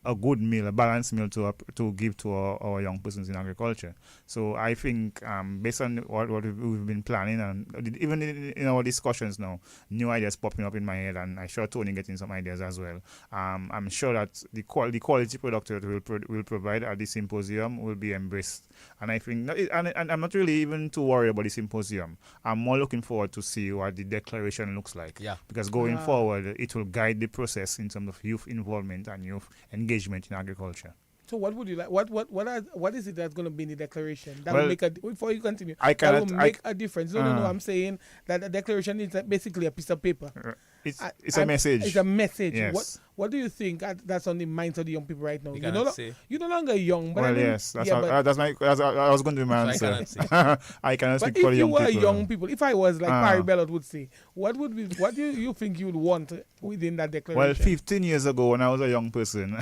a good meal, a balanced meal to give to our young persons in agriculture. So I think based on what we've been planning and even in our discussions now, new ideas popping up in my head, and I'm sure Tony getting some ideas as well. I'm sure that the quality product that we'll provide at the symposium will be embraced. And I think, and I'm not really even too worried about the symposium. I'm more looking forward to see what the declaration looks like. Yeah. Because going forward, it will guide the process in terms of youth involvement and youth engagement in agriculture. So what would you like? What is it that's going to be in the declaration that Well, will make a before you continue? I That cannot- will I- make a difference. No. I'm saying that the declaration is basically a piece of paper. It's a message. It's a message. Yes. What do you think that's on the minds of the young people right now? You You're cannot no, say. you're no longer young, but Well, I mean, yes, that's, yeah, how, but, I was going to do my So I answer. cannot say. I cannot but speak if for the you young were people. young people, if I was like Barry Ah. Bellot would say, what do you think you would want within that declaration? Well, 15 years ago, when I was a young person,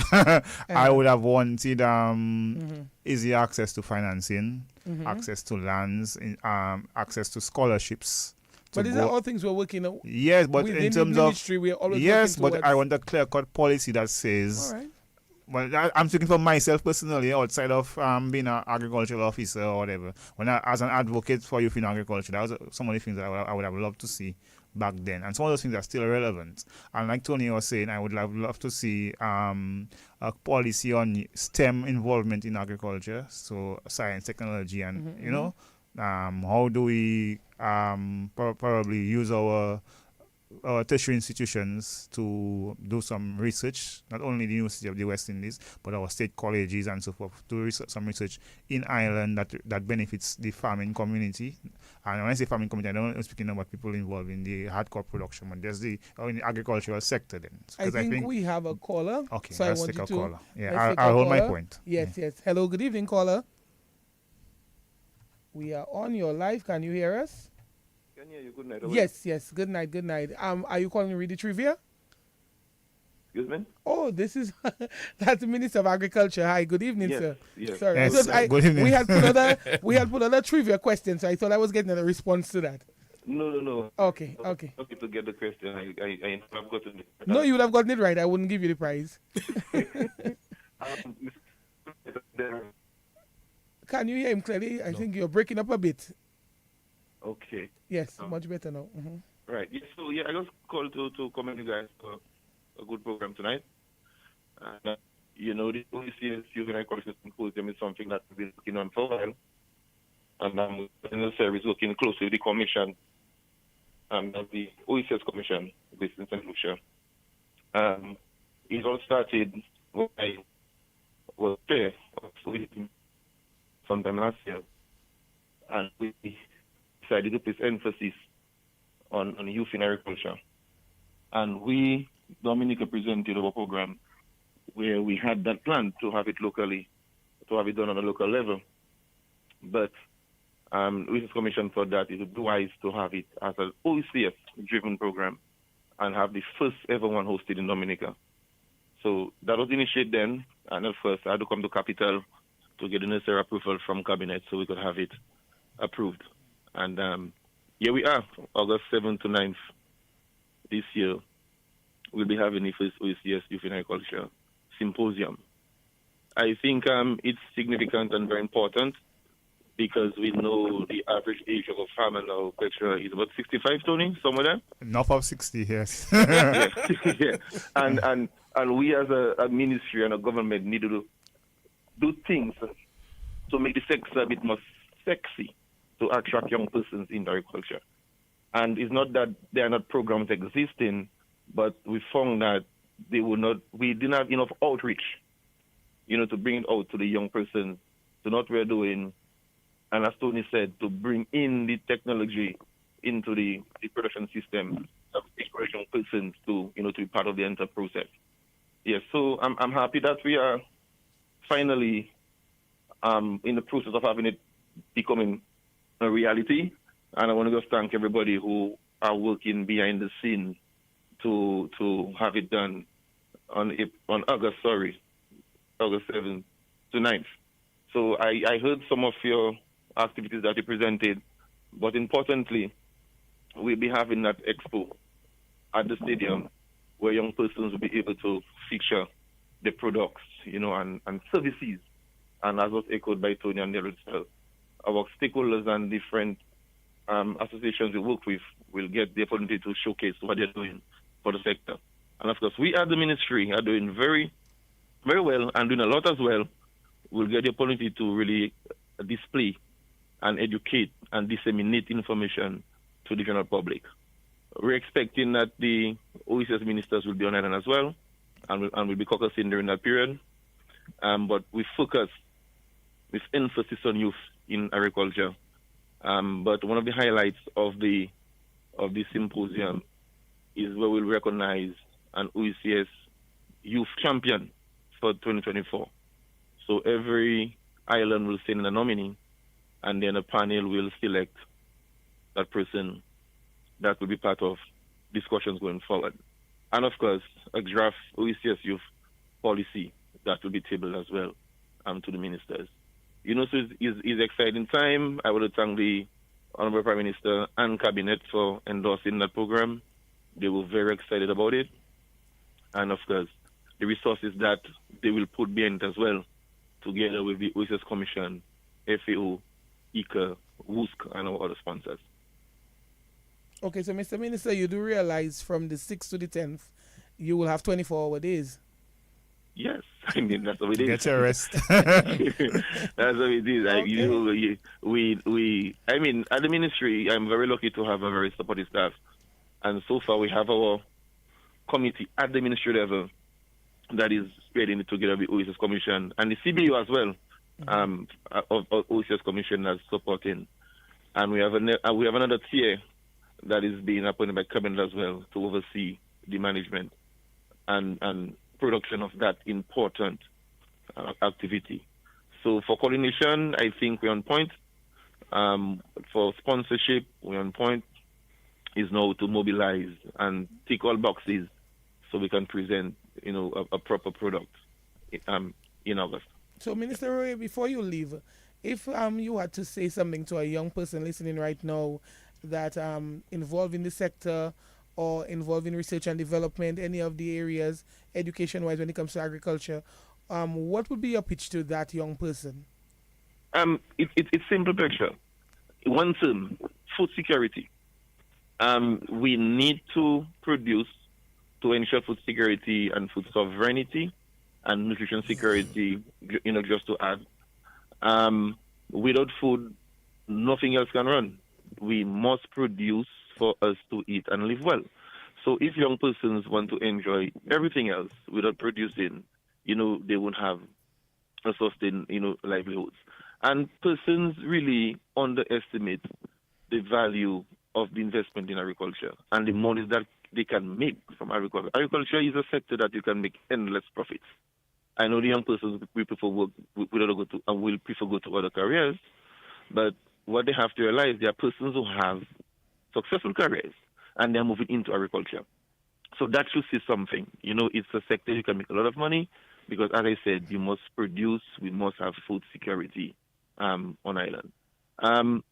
I would have wanted easy access to financing, access to lands, access to scholarships. But these are all things we're working on. Yes, but Within in the terms of ministry, we're always yes, working but I towards- want a clear-cut policy that says. All right. Well, I'm speaking for myself personally, outside of being an agricultural officer or whatever. As an advocate for youth in agriculture, that was some of the things that I would have loved to see back then, and some of those things are still relevant. And like Tony was saying, I would have loved to see a policy on STEM involvement in agriculture, so science, technology, and how do we probably use our tertiary institutions to do some research, not only the University of the West Indies, but our state colleges and so forth, to some research in Ireland that benefits the farming community. And when I say farming community, I don't speaking about people involved in the hardcore production, but there's in the agricultural sector then. I think we have a caller. Okay, so let's I want take you a to, caller. let's Yeah, take a I'll hold my caller. point. Yes, yes. Hello, good evening, caller. We are on your live. Can you hear us? Can hear you. Good night. Yes. Good night, good night. Are you calling to read the trivia? Excuse me? Oh, this is that's the Minister of Agriculture. Hi, good evening, Yes, sir. yes. Sorry, Yes, because good evening. we had put other trivia questions, so I thought I was getting a response to that. No. Okay. Okay, to get the question. I have gotten it. No, you would have gotten it right. I wouldn't give you the prize. Can you hear him clearly? I think you're breaking up a bit. Okay. Yes, much better now. Right. Yes, so I just called to commend you guys for a good program tonight. And, the OECS Youth and Agriculture Symposium is something that we've been working on for a while. And in the service working closely with the Commission and the OECS Commission based in St. Lucia. It all started when I was there sometime last year. And we decided to place emphasis on youth in agriculture. And we, Dominica, presented our program where we had that plan to have it locally, to have it done on a local level. But Research Commission thought that it would be wise to have it as an OECS-driven program and have the first ever one hosted in Dominica. So that was initiated then, and at first I had to come to Capital to get the necessary approval from Cabinet so we could have it approved. And here we are, August 7th to 9th this year. We'll be having the first OECS Youth in Agriculture Symposium. I think it's significant and very important because we know the average age of a farmer now is about 65, Tony, somewhere there? North of 60, yes. Yeah. And we as a ministry and a government need to do things to make the sector a bit more sexy to attract young persons into agriculture. And it's not that there are not programs existing, but we found that we didn't have enough outreach, to bring it out to the young persons, to know what we're doing, and as Tony said, to bring in the technology into the production system, of encourage young persons to be part of the entire process. Yes, so I'm happy that we are finally in the process of having it becoming a reality. And I want to just thank everybody who are working behind the scenes to have it done on August 7th to 9th. So I heard some of your activities that you presented, but importantly, we'll be having that expo at the stadium where young persons will be able to feature the products, and services. And as was echoed by Tony and Daryl itself, our stakeholders and different associations we work with will get the opportunity to showcase what they're doing for the sector. And of course, we at the ministry are doing very, very well and doing a lot as well. We'll get the opportunity to really display and educate and disseminate information to the general public. We're expecting that the OECS ministers will be on island as well, and will be caucusing during that period. But we focus with emphasis on youth in agriculture. But one of the highlights of the symposium is where we'll recognize an OECS youth champion for 2024. So every island will send a nominee, and then a panel will select that person that will be part of discussions going forward. And of course, a draft OECS youth policy that will be tabled as well to the ministers. So it's exciting time. I want to thank the Honorable Prime Minister and Cabinet for endorsing that program. They were very excited about it. And of course, the resources that they will put behind it as well, together with the OECS Commission, FAO, ICA, WUSC, and our other sponsors. Okay, so Mr. Minister, you do realize from the 6th to the 10th, you will have 24-hour days. Yes, that's what it is. Get your rest. That's what it is. Okay. At the ministry, I'm very lucky to have a very supportive staff. And so far, we have our committee at the ministry level that is spreading it together with OECS Commission and the CBU as well, of OECS Commission as supporting. And we have another tier that is being appointed by Cabinet as well to oversee the management and production of that important activity. So for coordination, I think we're on point. For sponsorship, we're on point. Is now to mobilize and tick all boxes so we can present, a proper product in August. So, Minister Roy, before you leave, if you had to say something to a young person listening right now that involved in the sector or involved in research and development, any of the areas, education-wise, when it comes to agriculture, what would be your pitch to that young person? It's simple picture. One term, food security. We need to produce to ensure food security and food sovereignty and nutrition security, just to add. Without food, nothing else can run. We must produce for us to eat and live well. So if young persons want to enjoy everything else without producing, they won't have a sustained, livelihoods. And persons really underestimate the value of the investment in agriculture and the money that they can make from agriculture. Agriculture is a sector that you can make endless profits. I know the young persons will prefer work, will prefer go to other careers, but what they have to realize, there are persons who have successful careers and they're moving into agriculture. So that should see something. It's a sector you can make a lot of money because, as I said, you must produce, we must have food security on island.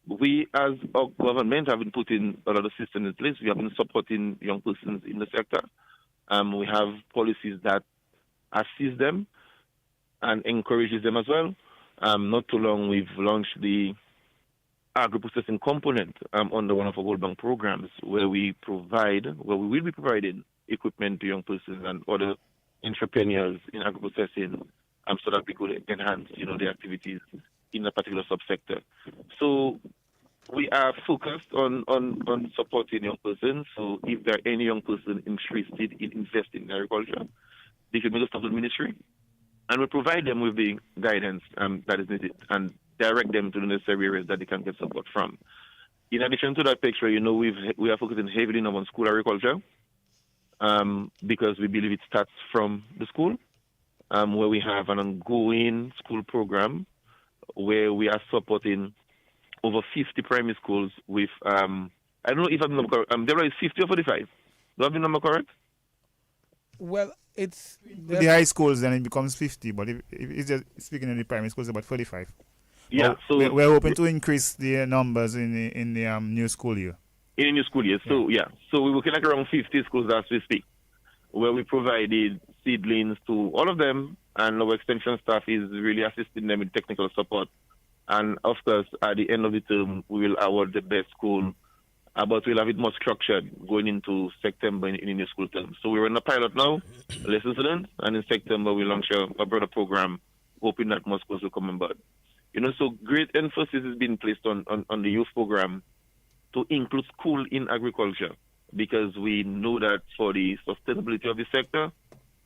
We, as a government, have been putting a lot of systems in place. We have been supporting young persons in the sector. We have policies that assist them and encourages them as well. Not too long, we've launched the agro-processing component under one of our World Bank programs where we will be providing equipment to young persons and other entrepreneurs in agro-processing so that we could enhance, their activities in a particular subsector. So we are focused on supporting young persons. So if there are any young person interested in investing in agriculture, they can make us to the ministry, and we provide them with the guidance that is needed and direct them to the necessary areas that they can get support from. In addition to that picture, we are focusing heavily now on school agriculture because we believe it starts from the school, where we have an ongoing school program where we are supporting over 50 primary schools with, I don't know if I'm correct, there is 50 or 45? Do I have the number correct? Well, it's With the high schools, then it becomes 50. But if it's just speaking in the primary schools, about 45. Yeah. Well, So we're hoping to increase the numbers in the new school year. in a new school year. So yeah. So we're working like around 50 schools as we speak, where we provided seedlings to all of them, and our extension staff is really assisting them with technical support. And of course, at the end of the term, we will award the best school, but we'll have it more structured going into September in the new school term. So we're in a pilot now, lessons learned, and in September we launch a broader program, hoping that more schools will come on board. So great emphasis is being placed on the youth program to include school in agriculture, because we know that for the sustainability of the sector,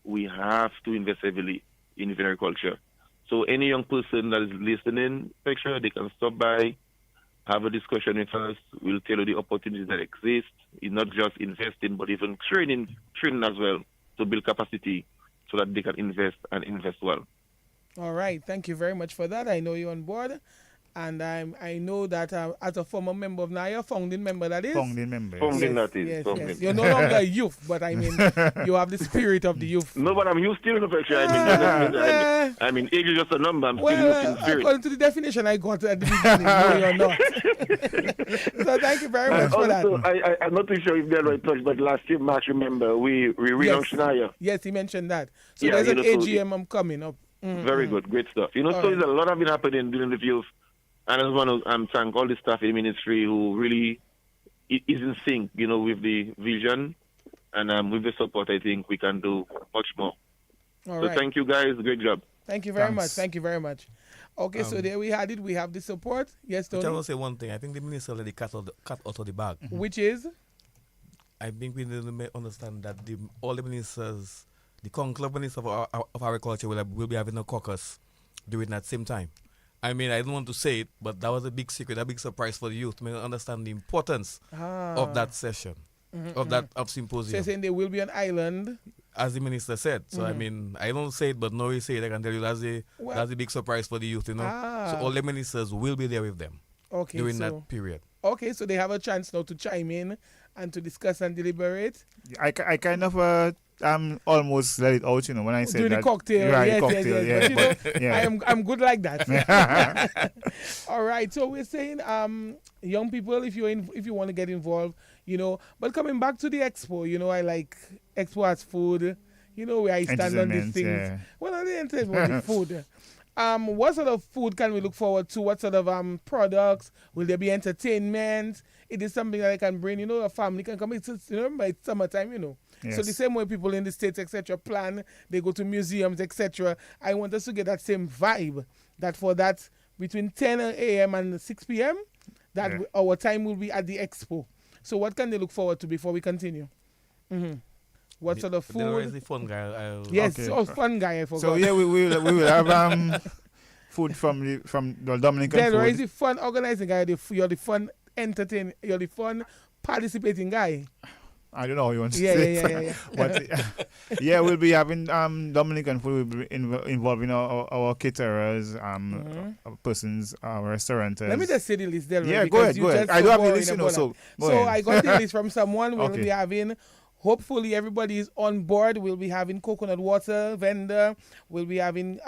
we have to invest heavily in agriculture. So any young person that is listening, make sure they can stop by, have a discussion with us. We'll tell you the opportunities that exist. It's not just investing, but even training as well to build capacity so that they can invest and invest well. all right. Thank you very much for that. I know you're on board. And I know that as a former member of NAIA, founding member that is. Founding member. Founding that is. Yes, founding. yes. You're no longer a youth, but I mean, you have the spirit of the youth. No, but I'm used still in the picture. I mean, age is just a number. I'm still Well, using spirit. according to the definition I got at the beginning, no, you're not. So thank you very much for that. Also, I'm not too sure if they're right touch, but last year, March, remember, we relaunched NAIA. Yes, he mentioned that. So Yeah, there's an so AGM coming up. Very good, great stuff. So right. there's a lot have been happening during the youth. And I just want to thank all the staff in the ministry who really is in sync, with the vision. And with the support, I think we can do much more. All So right. thank you, guys. Great job. Thank you very Thanks. much. Thank you very much. Okay, so there we had it. We have the support. Yes, I Tony? want to say one thing. I think the minister let the cat out of the bag. Which is? I think we need to understand that all the ministers, the conclave ministers of agriculture will be having a caucus during that same time. I mean, I don't want to say it, but that was a big secret, a big surprise for the youth to understand the importance of that session, of symposium. So you're saying they will be an island. As the minister said. So, I mean, I don't say it, but no, he say it. I can tell you that's a big surprise for the youth, So all the ministers will be there with them during that period. Okay, so they have a chance now to chime in and to discuss and deliberate. I kind of almost let it out, when I said Do that. the cocktail, Right, yes, cocktail, yes. But yeah. I'm good like that. All right, so we're saying, young people, if you want to get involved, But coming back to the expo, I like expo as food. Where I stand on these things. Yeah. Well, I didn't say about the food. What sort of food can we look forward to? What sort of products? Will there be entertainment? It is something that I can bring. A family can come. It's summertime. Yes. So the same way people in the States, etc., plan, they go to museums, etc. I want us to get that same vibe. That for that between 10 a.m. and 6 p.m. Our time will be at the expo. So what can they look forward to before we continue? What sort of food? There is the fun guy. Yes, Okay. fun guy. I forgot. So yeah, we will have food from the Dominican There is food. the fun organizing guy. You're the fun entertaining. You're the fun participating guy. I don't know how you want to Yeah, say yeah, it. yeah, yeah. But yeah, we'll be having Dominican food. We'll be involving our caterers, persons, restaurateurs. Let me just say the list there. Yeah, right? go Because ahead, you go ahead. just I so don't have the boring list, about that. so go So ahead. I got the list from someone. We'll Okay. be having. Hopefully everybody is on board. We'll be having coconut water vendor. We'll be having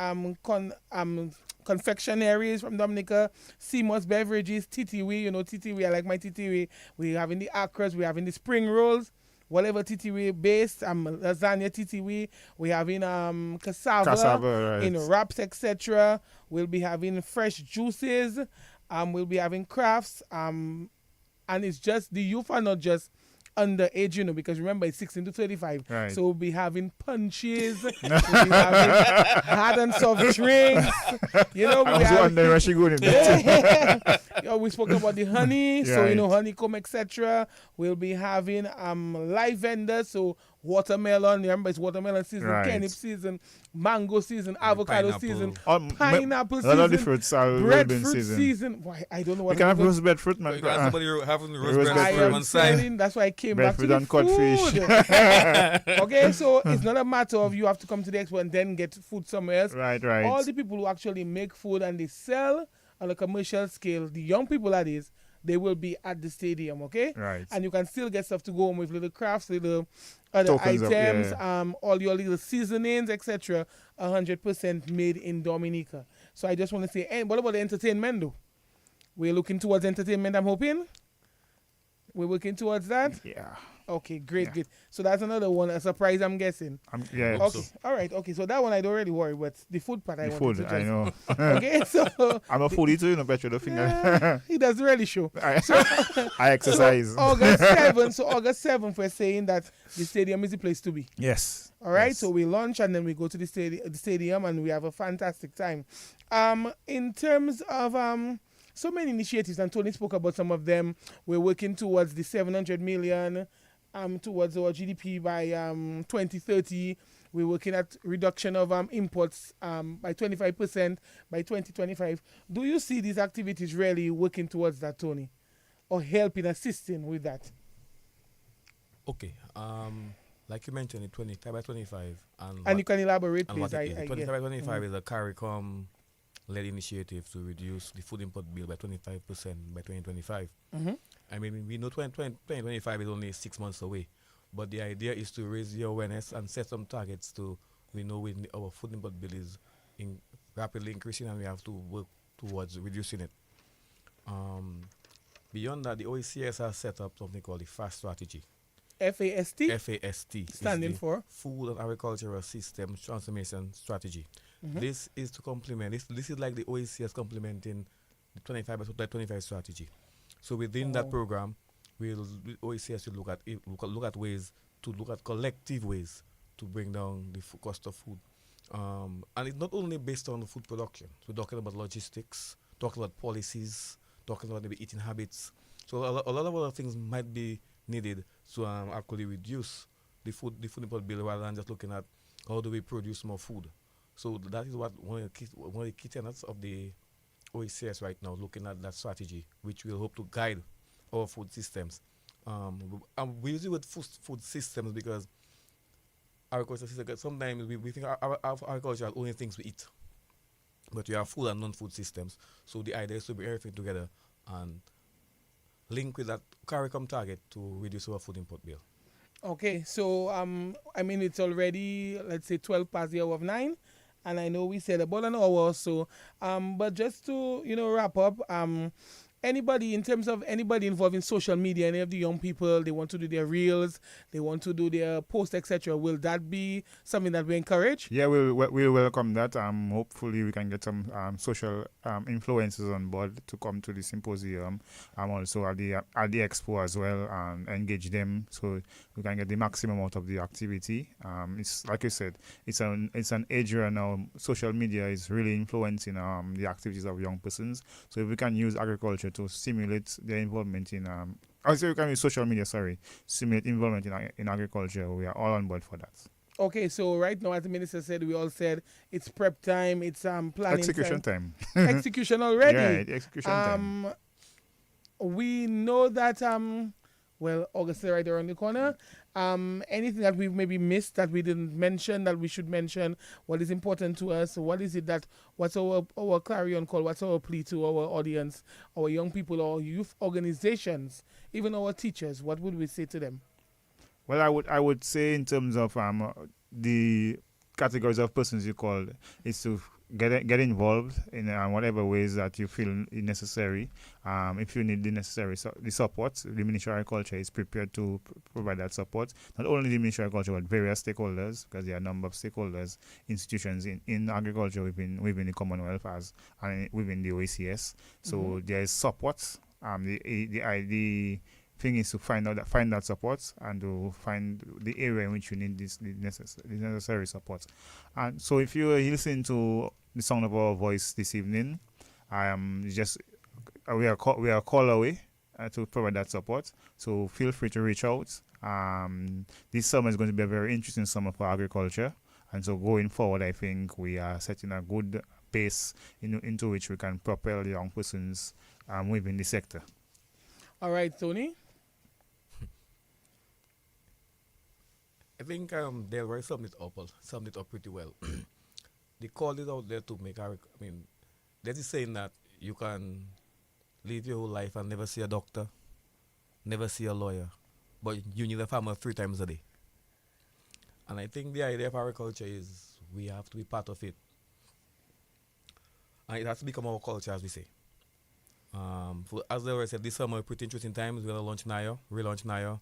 confectionaries from Dominica, CMOS beverages, titiwi, titiwi, I like my titiwi. We're having the akras, we're having the spring rolls, whatever titiwi based, lasagna titiwi. We're having cassava right. in wraps, etc. We'll be having fresh juices. We'll be having crafts. And it's just the youth are not just underage, because remember it's 16 to 35. Right. So we'll be having punches, we'll be having hard and soft drinks. We I was wondering where she going. we spoke about the honey, so Right. honeycomb, etc. We'll be having live vendors, so watermelon. Remember it's watermelon season, Right. turnip season, mango season, avocado pineapple. season, A pineapple lot of the season, fruits are breadfruit season. season. Why I don't know We what can have I'm roast breadfruit, man. You got somebody having roast roast bread I breadfruit on am one side. saying that's why I came back to Breadfruit the and codfish. food. Okay, so it's not a matter of you have to come to the expo and then get food somewhere else. Right. All the people who actually make food and they sell on a commercial scale, the young people that is, they will be at the stadium, okay? Right. And you can still get stuff to go home with, little crafts, little other Tokens of- items, yeah. all your little seasonings, etc. 100% made in Dominica. So I just want to say, hey, what about the entertainment though? We're looking towards entertainment, I'm hoping. We're working towards that. Yeah. Okay, great, Yeah. great. So that's another one, a surprise, I'm guessing. Yeah. Hope Okay, so. all right, okay. So that one I don't really worry, but the food part I The wanted food, to I just. know. Okay, so I'm a foodie too, you know, Petro, the finger. he doesn't really show. I exercise. So August 7th, so August 7th, we're saying that the stadium is the place to be. Yes. All right, Yes. so we launch and then we go to the stadium and we have a fantastic time. In terms of so many initiatives, and Tony spoke about some of them. We're working towards the 700 million, towards our GDP by 2030. We're working at reduction of imports by 25% by 2025. Do you see these activities really working towards that, Tony, or helping, assisting with that? Okay. Like you mentioned, 25 by 25, And you can elaborate, and please. what it is. I 25 get. by 25 is a CARICOM-led initiative to reduce the food import bill by 25% by 2025. Mhm. I mean, we know 2025 is only 6 months away, but the idea is to raise the awareness and set some targets to, we know when our food import bill is rapidly increasing and we have to work towards reducing it. Beyond that, the OECS has set up something called the FAST strategy. FAST, FAST is standing the for. Food and Agricultural Systems Transformation Strategy. Mhm. This is to complement, this is like the OECS complementing the 25 by 25 strategy. So within that Oh. program, OECS will look at ways to look at collective ways to bring down the cost of food. And it's not only based on the food production. We're talking about logistics, talking about policies, talking about maybe eating habits. So a lot of other things might be needed to actually reduce the food import bill rather than just looking at how do we produce more food. So that is what one of the key tenets of the OECS right now, looking at that strategy, which will hope to guide our food systems. We use it with food systems because agriculture systems, sometimes we think our agriculture are only things we eat, but we have food and non-food systems. So the idea is to bring everything together and link with that CARICOM target to reduce our food import bill. Okay, so I mean it's already, let's say, 12 past the hour of 9, and I know we said about an hour or so. But just to wrap up, anybody, in terms of anybody involved in social media, any of the young people, they want to do their reels, they want to do their posts, etc. Will that be something that we encourage? Yeah, we'll welcome that. Hopefully we can get some social influencers on board to come to the symposium. Also at the expo as well, and engage them so we can get the maximum out of the activity. It's like you said, it's an age where now social media is really influencing the activities of young persons. So if we can use agriculture to stimulate their involvement in also we can use social media, stimulate involvement in agriculture. We are all on board for that. Okay, so right now, as the minister said, we all said it's prep time, it's planning Execution time. Execution already. Yeah, execution time. We know that August is right around the corner. Anything that we've maybe missed that we didn't mention that we should mention? What is important to us? What's our clarion call? What's our plea to our audience, our young people, our youth organizations, even our teachers? What would we say to them? Well, I would say in terms of the categories of persons you call is to get involved in whatever ways that you feel necessary. If you need the support, the Ministry of Agriculture is prepared to provide that support. Not only the Ministry of Agriculture, but various stakeholders, because there are a number of stakeholders, institutions in agriculture within the Commonwealth and within the OECS. So there is support. The thing is to find that support and to find the area in which you need the necessary support. And so if you listen to the sound of our voice this evening, we are a call away to provide that support. So feel free to reach out. This summer is going to be a very interesting summer for agriculture, and so going forward, I think we are setting a good pace into which we can propel young persons within the sector. All right, Tony. I think they were summed it up pretty well. They called it out there to make there's a saying that you can live your whole life and never see a doctor, never see a lawyer, but you need a farmer 3 times a day. And I think the idea of agriculture is we have to be part of it. And it has to become our culture, as we say. As I already said, this summer, pretty interesting times. We're going to launch NIO, relaunch NIO,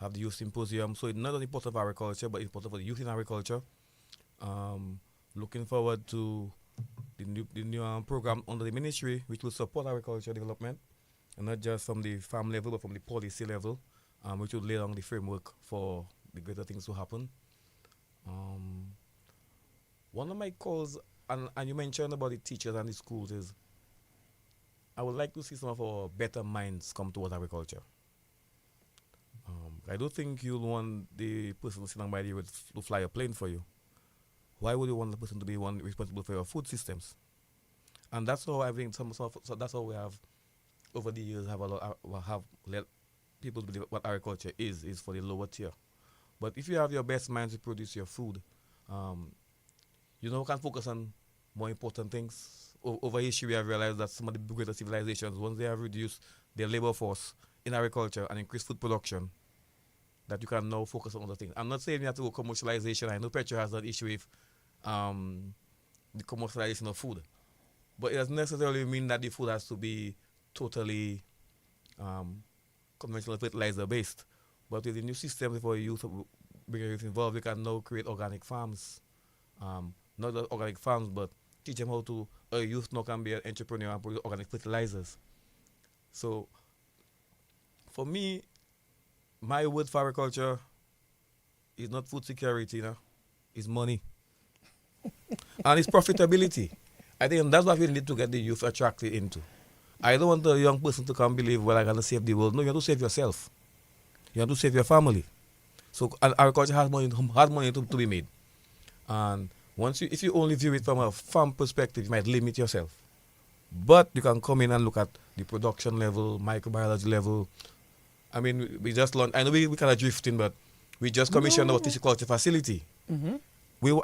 have the youth symposium. So it's not only part of agriculture, but it's part of the youth in agriculture. Looking forward to the new program under the ministry, which will support agriculture development, and not just from the farm level, but from the policy level, which will lay down the framework for the greater things to happen. One of my calls, and you mentioned about the teachers and the schools, is I would like to see some of our better minds come towards agriculture. I don't think you'll want the person sitting by the road to fly a plane for you. Why would you want the person to be one responsible for your food systems? And that's how I think so that's how we have over the years have let people believe what agriculture is for the lower tier. But if you have your best mind to produce your food, you can focus on more important things. Over history, we have realized that some of the greater civilizations, once they have reduced their labor force in agriculture and increased food production, that you can now focus on other things. I'm not saying you have to go commercialization. I know Petro has that issue with the commercialization of food. But it doesn't necessarily mean that the food has to be totally conventional fertilizer based. But with the new system for youth, bring youth involved, we can now create organic farms. Not just organic farms, but teach them how to, a youth now can be an entrepreneur and produce organic fertilizers. So, for me, my word for agriculture is not food security, it's money. And it's profitability. I think that's what we need to get the youth attracted into. I don't want the young person to come believe, well, I'm going to save the world. No, you have to save yourself. You have to save your family. So agriculture has money to be made. And if you only view it from a farm perspective, you might limit yourself. But you can come in and look at the production level, microbiology level. I mean, we just launched, I know we kind of drifting, but we just commissioned our tissueculture facility. Mm-hmm.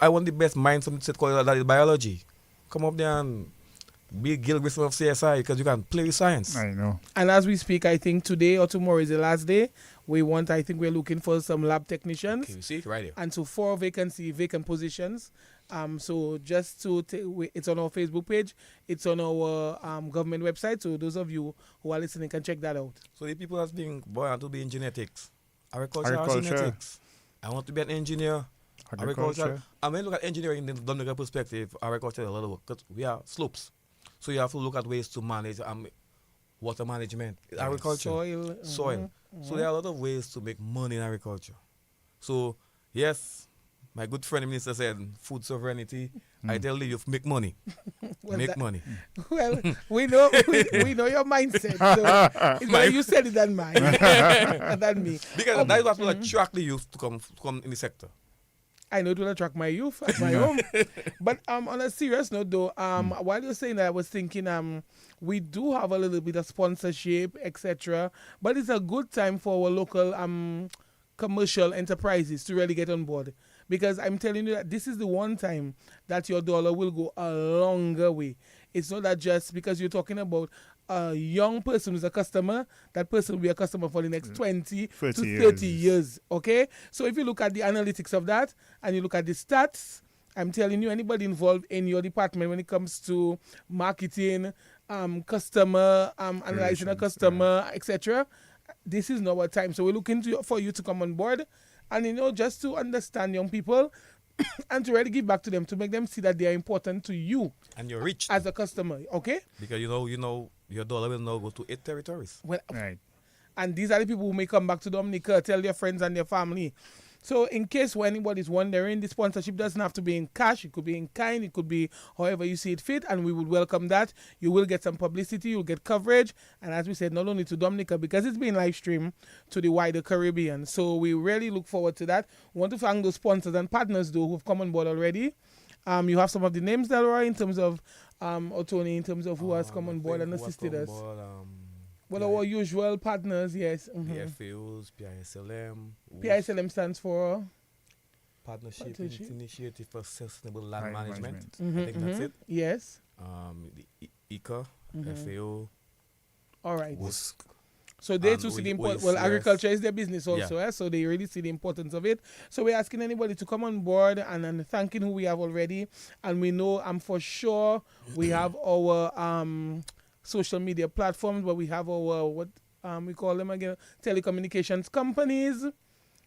I want the best minds from that is biology. Come up there and be Gil Grissom of CSI because you can play with science. I know. And as we speak, I think today or tomorrow is the last day. I think we're looking for some lab technicians. Okay, you see it right here. And so 4 vacant positions. So just it's on our Facebook page. It's on our government website. So those of you who are listening can check that out. So the people that's being born to be in genetics. Agriculture. Genetics. I want to be an engineer. Agriculture. I mean, look at engineering in the Dominica perspective. Agriculture is a lot of work because we are slopes. So you have to look at ways to manage water management, agriculture, soil. Mm-hmm. So there are a lot of ways to make money in agriculture. So yes, my good friend the minister said food sovereignty. I tell you, make money. Money. Well, we know your mindset. So it's better you said it than mine. Than me. Because that is what will attract the youth to come in the sector. I know it will attract my youth at my home. But on a serious note, though, while you're saying that, I was thinking we do have a little bit of sponsorship, etc. But it's a good time for our local commercial enterprises to really get on board. Because I'm telling you that this is the one time that your dollar will go a longer way. It's not that just because you're talking about a young person who's a customer, that person will be a customer for the next 20 to 30 years. Okay? So if you look at the analytics of that and you look at the stats, I'm telling you, anybody involved in your department when it comes to marketing, customer, analyzing a customer, etc., this is not our time. So we're looking for you to come on board and, just to understand young people and to really give back to them, to make them see that they are important to you. And you're rich. As a customer, okay? Because, your dollar will now go to 8 territories. Well, right. And these are the people who may come back to Dominica, tell their friends and their family. So in case anybody's wondering, the sponsorship doesn't have to be in cash. It could be in kind. It could be however you see it fit, and we would welcome that. You will get some publicity. You'll get coverage. And as we said, not only to Dominica, because it's been live streamed to the wider Caribbean. So we really look forward to that. We want to thank those sponsors and partners, though, who've come on board already. You have some of the names, Delroy, in terms of, or Tony, in terms of who has come on board and assisted us. Our usual partners, yes. Mm-hmm. PFAOs, PISLM. PISLM stands for? Partnership. Initiative for Sustainable Land Management. Mm-hmm, I think that's it. Yes. The ICA, FAO, All right. was So they and too see the we- importance. we- Well, agriculture is their business Yeah. also, so they really see the importance of it. So we're asking anybody to come on board and thanking who we have already. And we know, I'm for sure, we have our social media platforms, where we have our, what we call them again, telecommunications companies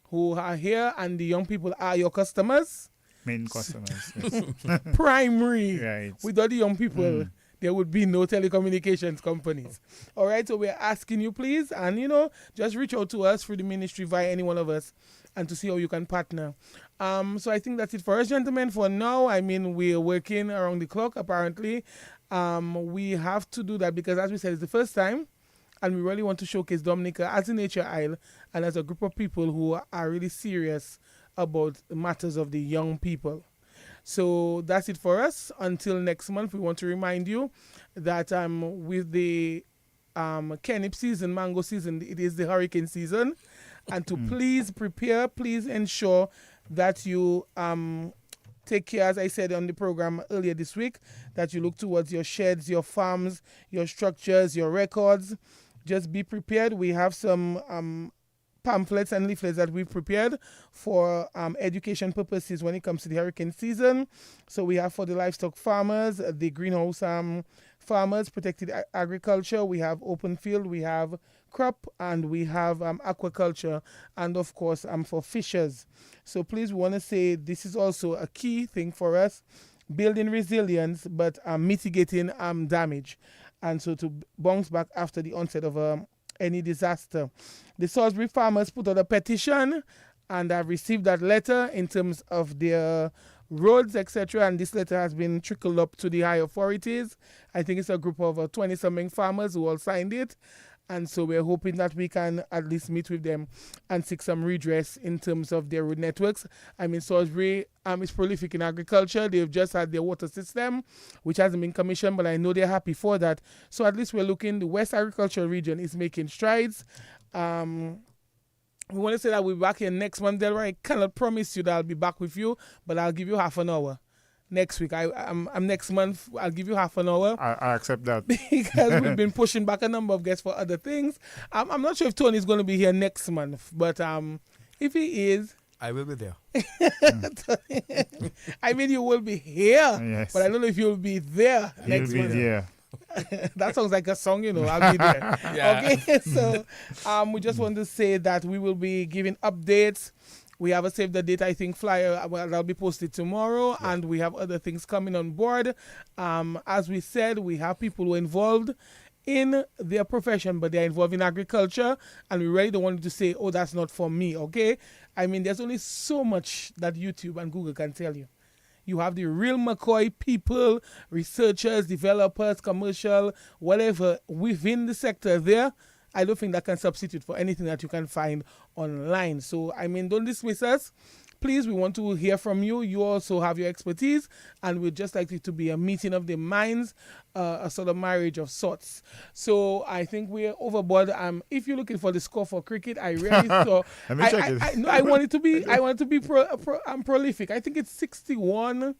who are here, and the young people are your customers. Main customers. Yes. Primary. Right. Without the young people, there would be no telecommunications companies. All right, so we're asking you, please, and just reach out to us through the ministry via any one of us, and to see how you can partner. So I think that's it for us, gentlemen. For now, I mean, we're working around the clock. Apparently, we have to do that because, as we said, it's the first time, and we really want to showcase Dominica as a nature isle and as a group of people who are really serious about the matters of the young people. So that's it for us. Until next month, we want to remind you that with the Kenip season, mango season, it is the hurricane season. And to please prepare, please ensure that you take care, as I said on the program earlier this week, that you look towards your sheds, your farms, your structures, your records. Just be prepared. We have some pamphlets and leaflets that we've prepared for education purposes when it comes to the hurricane season. So we have for the livestock farmers, the greenhouse farmers, protected agriculture, we have open field, we have crop, and we have aquaculture, and of course for fishers. So please, we want to say this is also a key thing for us, building resilience, but mitigating damage, and so to bounce back after the onset of any disaster. The Salisbury farmers put out a petition, and I've received that letter in terms of their roads, etc. And this letter has been trickled up to the high authorities. I think it's a group of 20-something farmers who all signed it. And so we're hoping that we can at least meet with them and seek some redress in terms of their road networks. I mean, Salisbury is prolific in agriculture. They've just had their water system, which hasn't been commissioned, but I know they're happy for that. So at least we're looking, the West Agricultural Region is making strides. We want to say that we'll be back here next month, Delroy. I cannot promise you that I'll be back with you, but I'll give you half an hour. Next week, I'm next month. I'll give you half an hour. I accept that. Because we've been pushing back a number of guests for other things. I'm not sure if Tony's going to be here next month, but if he is, I will be there. I mean, you will be here, Yes. but I don't know if you'll be there next He'll be month. there. That sounds like a song, I'll be there. Yeah. Okay, so we just want to say that we will be giving updates. We have a Save the Date, I think, flyer that'll be posted tomorrow, and we have other things coming on board. As we said, we have people who are involved in their profession, but they're involved in agriculture, and we really don't want to say, oh, that's not for me, okay? I mean, there's only so much that YouTube and Google can tell you. You have the real McCoy people, researchers, developers, commercial, whatever, within the sector there. I don't think that can substitute for anything that you can find online. So, I mean, don't dismiss us. Please, we want to hear from you. You also have your expertise, and we'd just like it to be a meeting of the minds, a sort of marriage of sorts. So, I think we're overboard. If you're looking for the score for cricket, I really saw. Let me check it. I want it to be. I want it to be prolific. I think it's 61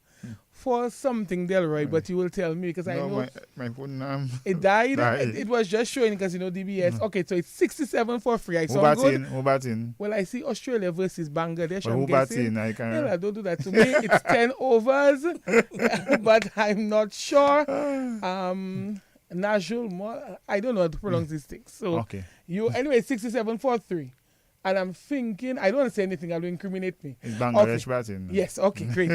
for something, Delroy, but you will tell me because I know my phone it died. died. It was just showing because DBS. Okay, so it's 67 for free. I Who saw bat good. in? Who bat in? Well, I see Australia versus Bangladesh. But I'm who bat guessing. in? I can. Yeah, don't do that to me. It's 10 overs, but I'm not sure. Najul, I don't know how to pronounce these things. So Okay. anyway, 67 for 3. And I'm thinking, I don't want to say anything that will incriminate me. Is Bangladesh batting? Yes, okay, great.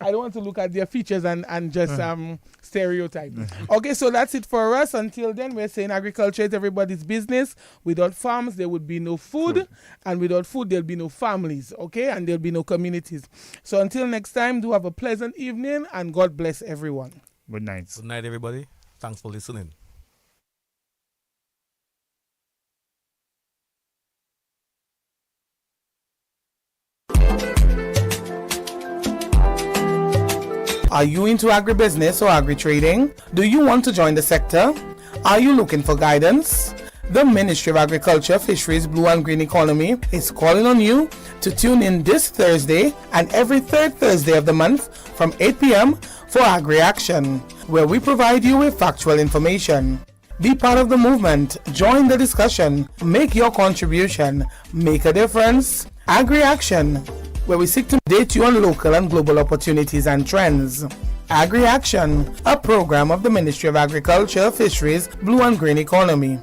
I don't want to look at their features and just stereotype. Okay, so that's it for us. Until then, we're saying agriculture is everybody's business. Without farms, there would be no food. And without food, there'll be no families, okay? And there'll be no communities. So until next time, do have a pleasant evening, and God bless everyone. Good night. Good night, everybody. Thanks for listening. Are you into agribusiness or agri-trading? Do you want to join the sector? Are you looking for guidance? The Ministry of Agriculture, Fisheries, Blue and Green Economy is calling on you to tune in this Thursday and every third Thursday of the month from 8 p.m. for AgriAction, where we provide you with factual information. Be part of the movement. Join the discussion. Make your contribution. Make a difference. AgriAction, where we seek to update you on local and global opportunities and trends. AgriAction, a program of the Ministry of Agriculture, Fisheries, Blue and Green Economy.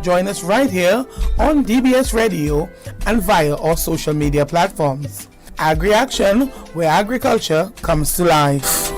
Join us right here on DBS Radio and via our social media platforms. AgriAction, where agriculture comes to life.